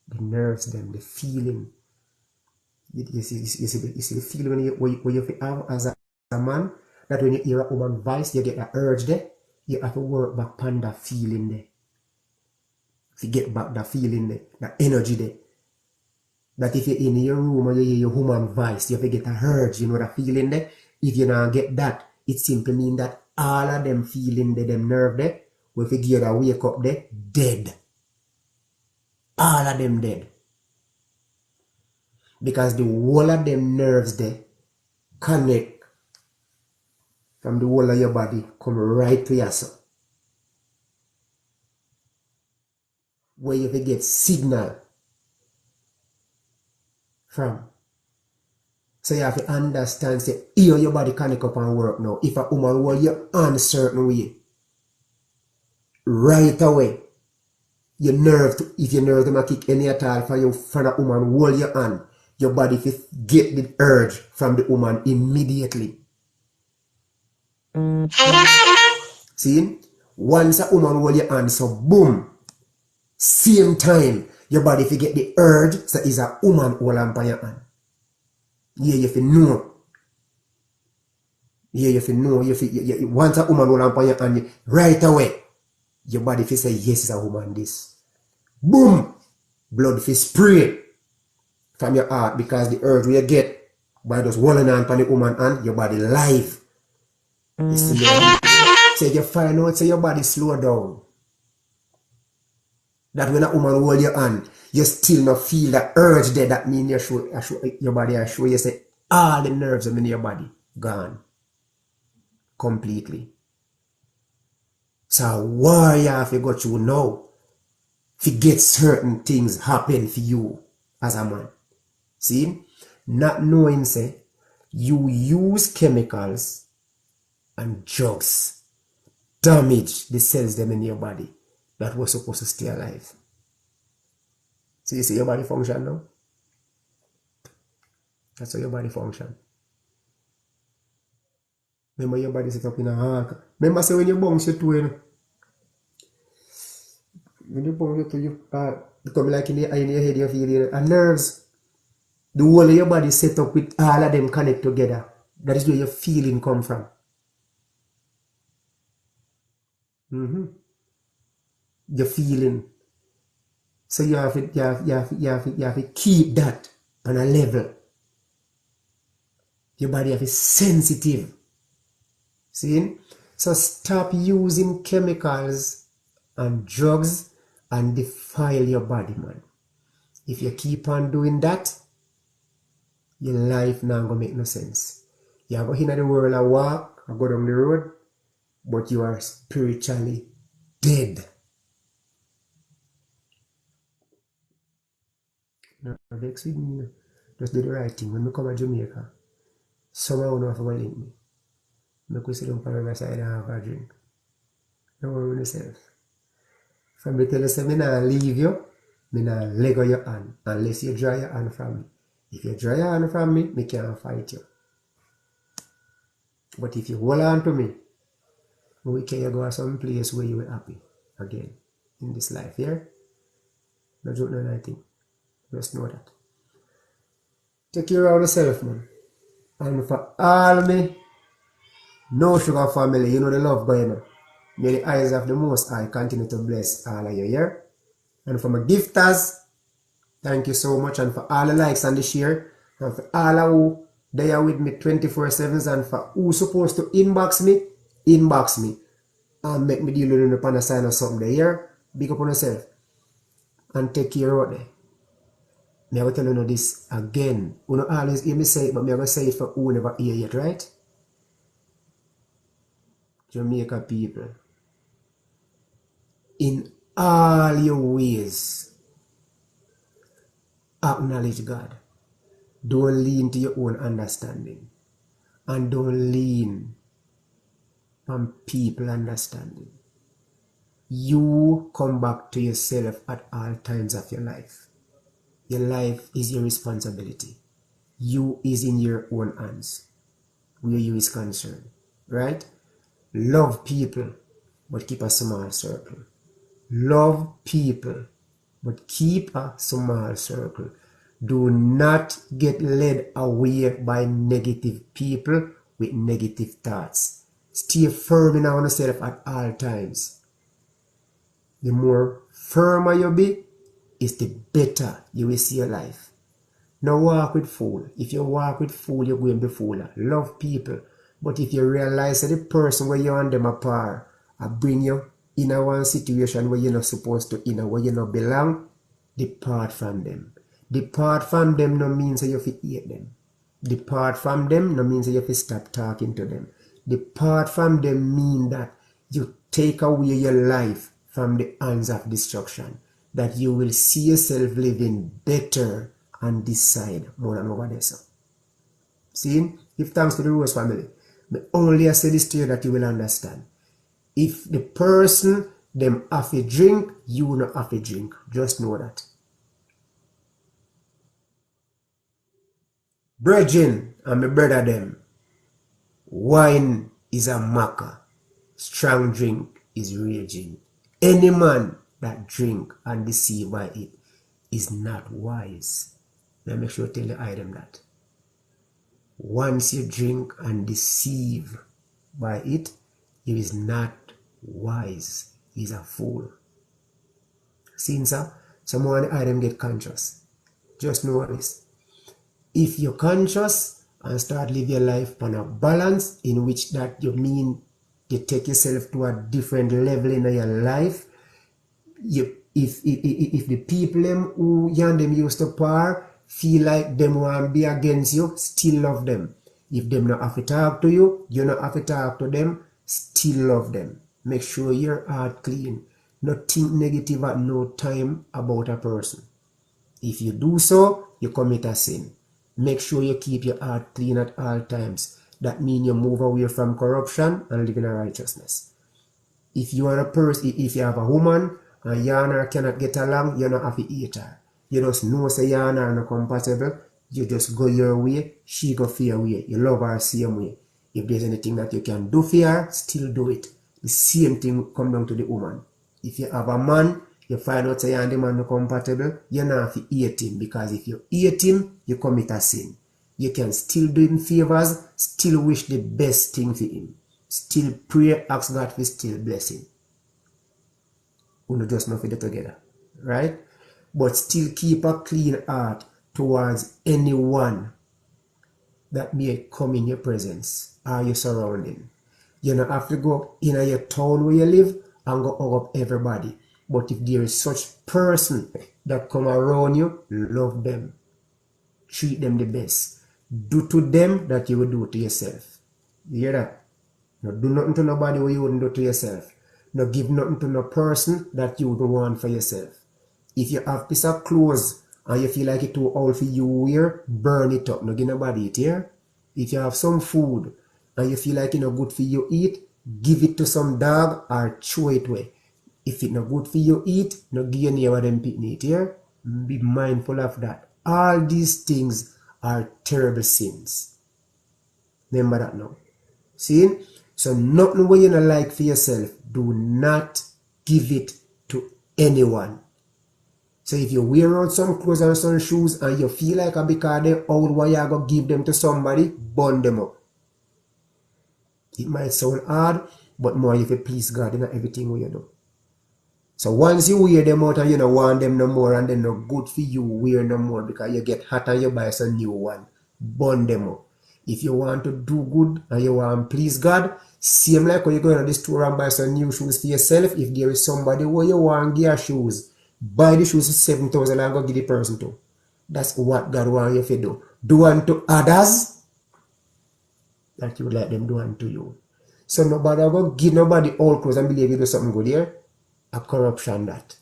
The nerves them, the feeling. You see the feeling when you have as a man, that when you hear a woman voice, you get that urge there, you have to work back on that feeling there. To get back that feeling there, that energy there. That if you're in your room and you hear your woman voice, you have to get a urge, you know that feeling there. If you don't get that, it simply means that all of them feeling there, them nerve there, will figure that wake up there, dead. All of them dead. Because the whole of them nerves there connect from the whole of your body, come right to your soul. Where you get signal from. So you have to understand, say, here your body connect up and work now. If a woman hold your hand a certain way, right away, your nerve, if your nerve them a kick any at all for you, for a woman hold your hand, your body get the urge from the woman immediately. See? Once a woman hold your hand, so boom, same time, your body get the urge, so is a woman hold on by your hand. Yeah, you feel know. Yeah, you feel know. You want a woman hold on by your hand, right away, your body feel say, yes, it's a woman this. Boom! Blood feel spray from your heart, because the urge you get by just holding on by the woman hand, your body live. You see me? So you find out, say your body slow down. That when a woman hold your hand, you still not feel the urge there. That means your body are show you say all the nerves in your body gone completely. So why you have to go through now to get certain things happen for you as a man? See, not knowing say you use chemicals and drugs damage the cells them in your body that was supposed to stay alive. So you see your body function now? That's how your body function. Remember your body set up in a heart. Remember say when you bounce your toe, when you bounce your toe, you become like in your head, you feel and nerves. The whole of your body set up with all of them connect together. That is where your feeling come from. Your feeling. So you have to keep that on a level. Your body have to be sensitive. See? So stop using chemicals and drugs and defile your body, man. If you keep on doing that, your life now gonna make no sense. You go in the world and walk and go down the road, but you are spiritually dead. No, vex with me. Just do the right thing. When we come to Jamaica, someone will have to link me. Make we sit down on the side and have a drink. Don't worry yourself. If I tell you, say, me not leave you, me not let go your hand unless you draw your hand from me. If you draw your hand from me can't fight you. But if you hold on to me, we can go to some place where you will happy again in this life here. No joke, no nothing. Just know that. Take care of yourself, man. And for all me, no sugar family, you know the love going on. May the eyes of the Most High continue to bless all of you here. And for my gifters, thank you so much. And for all the likes and the share. And for all of who they are with me 24/7. And for who supposed to inbox me. And make me deal with you upon a sign or something there. Here. Big up on yourself. And take care out there. Me I will tell you this again. You don't always hear me say it, but me I will say it for who never hear it, right? Jamaica people. In all your ways, acknowledge God. Don't lean to your own understanding. And don't lean on people understanding. You come back to yourself at all times of your life. Your life is your responsibility. You is in your own hands where you is concerned. Right? Love people, but keep a small circle. Love people, but keep a small circle. Do not get led away by negative people with negative thoughts. Stay firm in yourself at all times. The more firmer you be, is the better you will see your life. Now walk with fool. If you walk with fool, you're going to be fool. Love people. But if you realize that the person where you and them apart, I bring you in a one situation where you're not supposed to, where you not belong, depart from them. Depart from them no means that you have to hate them. Depart from them no means that you have to stop talking to them. Depart from them mean that you take away your life from the hands of destruction. That you will see yourself living better on this side more than over there. So. See? Give thanks to the Rose family. But only I say this to you that you will understand. If the person them have a drink, you not have a drink. Just know that. Brethren and my brother them, wine is a maca. Strong drink is raging. Any man that drink and deceive by it is not wise. Now make sure to tell the item that. Once you drink and deceive by it, he is not wise. He's a fool. Since someone item get conscious. Just know this. If you're conscious and start live your life on a balance in which that you mean you take yourself to a different level in your life, if the people them who you and them used to par feel like them want to be against you, still love them. If them not have to talk to you, you not have to talk to them, still love them. Make sure your heart clean. Not think negative at no time about a person. If you do so, you commit a sin. Make sure you keep your heart clean at all times. That means you move away from corruption and live in righteousness. If you are a person, if you have a woman and you and her cannot get along, you don't have to hate her. You just know say you and her are not compatible. You just go your way, she go for your way. You love her same way. If there's anything that you can do for her, still do it. The same thing come down to the woman. If you have a man, you find out say you and the man are compatible, you don't have to hate him, because if you hate him, you commit a sin. You can still do him favors, still wish the best thing for him. Still pray, ask God for still bless him. We don't just know for it together. Right? But still keep a clean heart towards anyone that may come in your presence or your surrounding. You don't have to go in your town where you live and go hug up everybody. But if there is such person that come around you, love them. Treat them the best. Do to them that you will do to yourself. You hear that? No, do nothing to nobody what you wouldn't do to yourself. No, give nothing to no person that you wouldn't want for yourself. If you have a piece of clothes and you feel like it's too old for you to wear, burn it up. No give nobody it here. If you have some food and you feel like it's not good for you to eat, give it to some dog or throw it away. If it not good for you eat, no give you near what them people eat here. Be mindful of that. All these things are terrible sins. Remember that now. See? So nothing what you not like for yourself, do not give it to anyone. So if you wear out some clothes and some shoes and you feel like because they're old, why you go give them to somebody, burn them up. It might sound hard, but more if you please God in everything what you do. So once you wear them out and you don't want them no more and they're not good for you, wear no more because you get hot and you buy some new one. Burn them up. If you want to do good and you want to please God, same like when you go to the store and buy some new shoes for yourself, if there is somebody where you want to give shoes, buy the shoes for 7,000 and go give the person to. That's what God wants you to do. Do unto others that you would like them do unto you. So nobody go give nobody old clothes and believe you do something good here. A corruption that.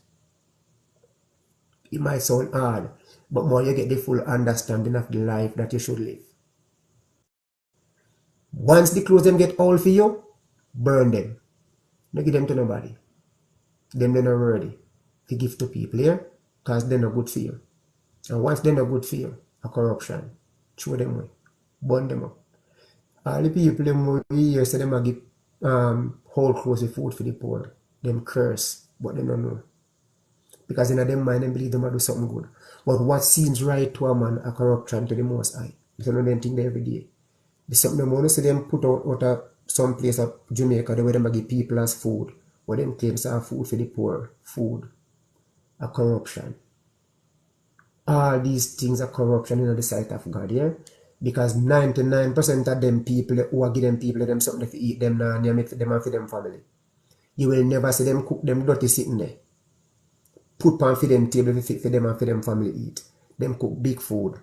It might sound hard, but more you get the full understanding of the life that you should live. Once the clothes them get old for you, burn them. Don't give them to nobody. Them they're not worthy to give to people here, because they're not good for you. And once they're not good for you, a corruption, throw them away, burn them up. All the people them here say them give whole clothes with food for the poor. Them curse, but they don't know. Because in their mind, they believe they might do something good. But what seems right to a man, a corruption to the Most High. You don't know them think every day. The something them want to see them put out of some place of Jamaica, the way they give people as food. What them claims are food for the poor. Food. A corruption. All these things are corruption in the sight of God, yeah? Because 99% of them people who are giving people them something to eat, them now make for them and for them family. You will never see them cook them dirty sitting there. Put pan for them table for them and for them family eat. Them cook big food.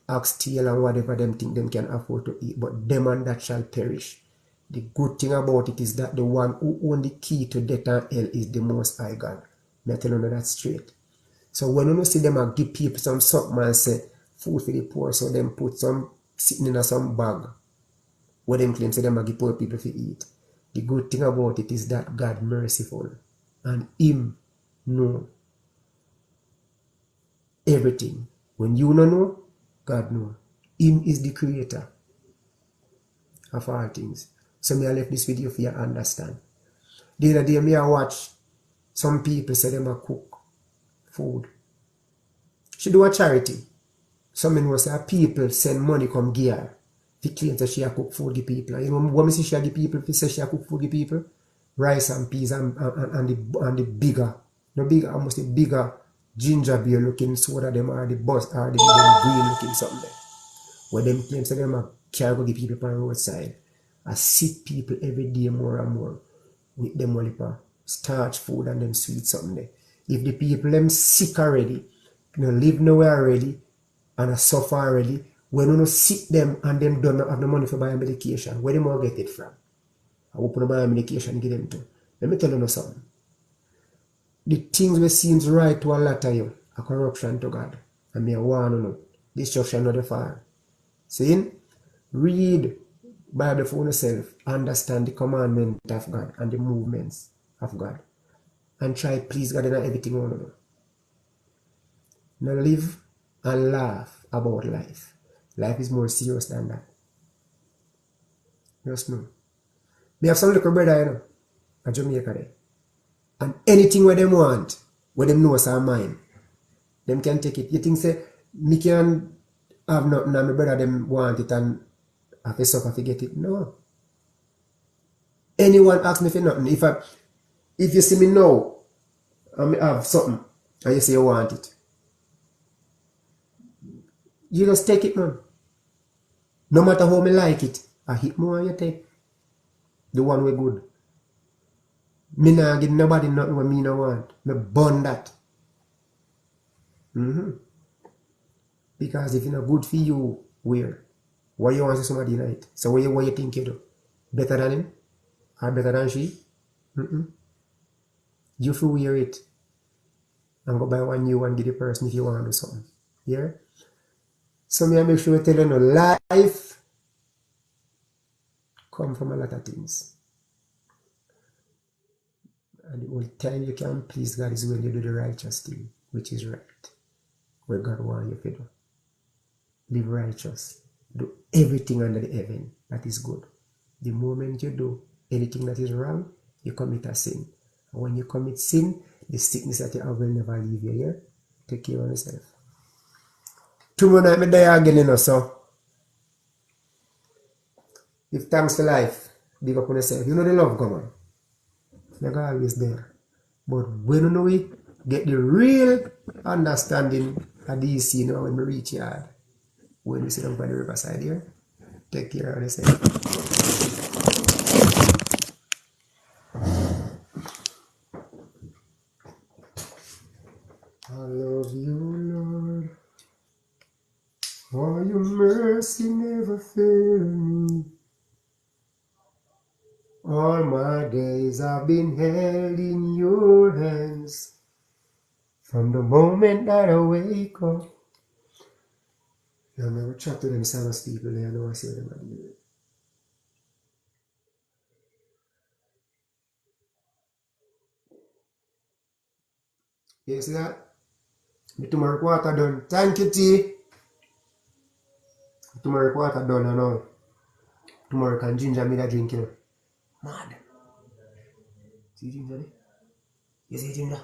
Oxtail and whatever them think them can afford to eat. But them and that shall perish. The good thing about it is that the one who owns the key to death and hell is the Most High God. I tell you that straight. So when you see them and give people some something and say food for the poor, so them put some sitting in some bag where them claim say them and give poor people to eat. The good thing about it is that God merciful and Him know everything. When you don't know, God know. Him is the creator of all things. So me I left this video for you to understand. The other day me I watch some people say them a cook food. She do a charity. Some know say people send money come give her. She claims that she a cook food give people. And you know what me see she a give people? She say she a cook food give people? Rice and peas and the bigger, no bigger, almost the bigger ginger beer looking soda them are the bus are the green looking something there. Where them claims that them a carry go give people on the roadside. I see people every day more and more with them only starch food and them sweet something there. If the people them sick already, live nowhere already, and suffer already, when you sick them and them don't have the money for buying medication, where them all get it from? I open up my medication and give them to. Let me tell you something. The things that seems right to a lot of you are corruption to God. And me want to know. Destruction not the fire. See? Read Bible for yourself. Understand the commandment of God and the movements of God. And try please God in everything you want to do. Now live and laugh about life. Life is more serious than that. Just know. Me have some little brother, you know, a Jamaica there. And anything where them want, where them know is mine, them can take it. You think say, me can have nothing and my brother them want it and have to suffer to get it? No. Anyone ask me for nothing. If you see me now, and I have something, and you say you want it, you just take it, man. No matter how me like it, I hit more and you take. The one way good. Me nah give nobody nothing what me no want. Me burn that. Because if it's not good for you, where? Why you want to see somebody night? So what you think you do? Better than him? Or better than she? You feel wear it. And go buy one new one, give the person if you want to do something. Yeah? So me I make sure I tell you no, life come from a lot of things. And the only time you can please God is when you do the righteous thing, which is right. Where God wants you to do. Live righteous. Do everything under the heaven that is good. The moment you do anything that is wrong, you commit a sin. And when you commit sin, the sickness that you have will never leave you here. Take care of yourself. Tomorrow night, I'm there again, you know, so give thanks for life. Big up on yourself. You know the love, come on. You're always there. But when you know it, get the real understanding of these, you know, when we reach yard. When we sit down by the riverside here, take care of yourself. I love you, Lord, for your mercy never failed me. All my days I've been held in your hands. From the moment that I wake up. I never chat to them Sanos people there, I know I see them at the You see that? The turmeric water done. Thank you, T. Turmeric water done, I know. Turmeric and ginger me that drink, you know. Mad. See ginger there? You see ginger?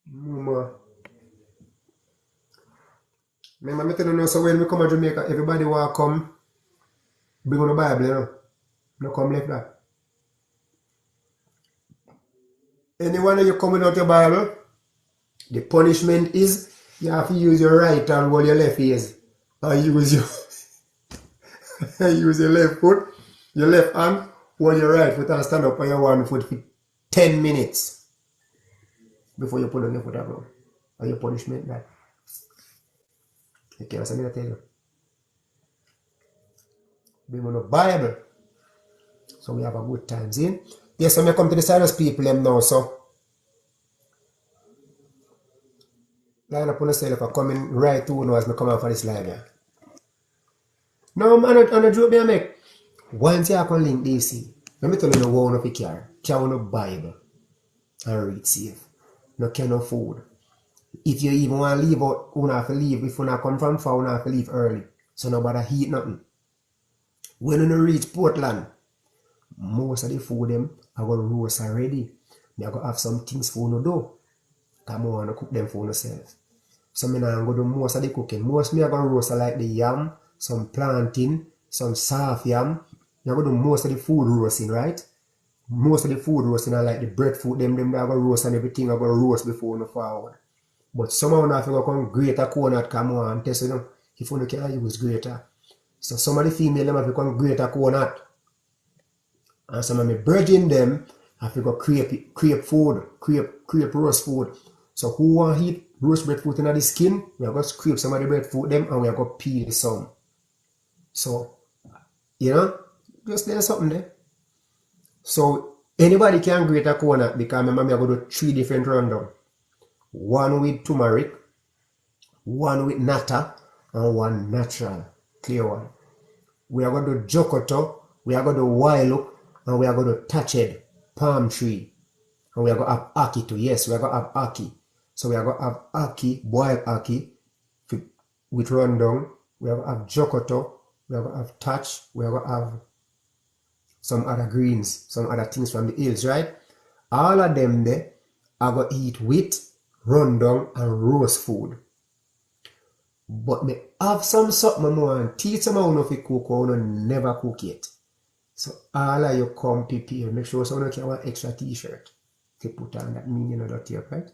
Mama. Remember me tell you now, so when we come to Jamaica, everybody want to come, bring on the Bible, you know. No come like that. Anyone you come without your Bible, the punishment is you have to use your right hand while your left ears. Or use your use your left foot, your left hand, while your right foot and stand up on your one foot for 10 minutes before you put on your foot around. Or your punishment that. You can't say me to tell you. Bring on the Bible. So we have a good time, see? Yes, so I come to the Sinus people them now, so line up on yourself for coming right to now as I come out for this live here. Now, man, on the joke I make, once you can link DC, let me tell you no one of the car, carry no Bible and read safe. No care no food. If you even want to leave out, you have to leave. If you not come from far, you have to leave early. So nobody eat nothing. When you reach Portland, most of the food them are going to roast already. You go have some things for you to do. Come on, cook them for yourself. So I'm going to do most of the cooking. Most me are going to roast like the yam, some plantain, some soft yam. I'm going to do most of the food roasting, right? Most of the food roasting are like the breadfruit, them are going to roast and everything are going to roast before you forward. But someone have to go come greater coconut, come on, and test you know, if you can use greater. So some of the female them have to come greater coconut. And some of my virgin them have to go crepe food, crepe roast food. So who want to eat roast breadfruit in the skin, we are going to scrape some of the breadfruit them and we are going to peel some. So, you know, just there's something there. So anybody can grate a coconut because remember me I go do 3 different rundown. One with turmeric, one with nata, and one natural, clear one. We are going to do jokoto, we are going to do wild and we are going to touched palm tree. And we are going to have ackee too. Yes, we are going to have ackee. So we are going to have ackee, boiled ackee with rundown. We are going to have jokoto, we are going to have touch, we are going to have some other greens, some other things from the hills, right? All of them there are going to eat with rundown and roast food. But me have some something more and teach some how to cook or never cook it. So all of you come prepare. Make sure someone can have an extra t-shirt to put on that mean you know that here, right?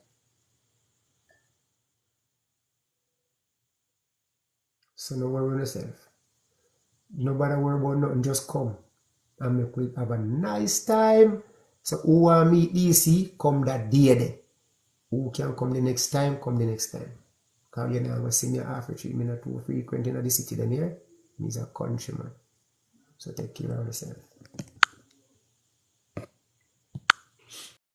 So no worry yourself. Nobody worry about nothing, just come and make we have a nice time. So who want to meet DC, come that day there. Who can come the next time, come the next time. Because you're not going to see me after 3 minutes too frequent in the city then here. He's a countryman. So take care of yourself.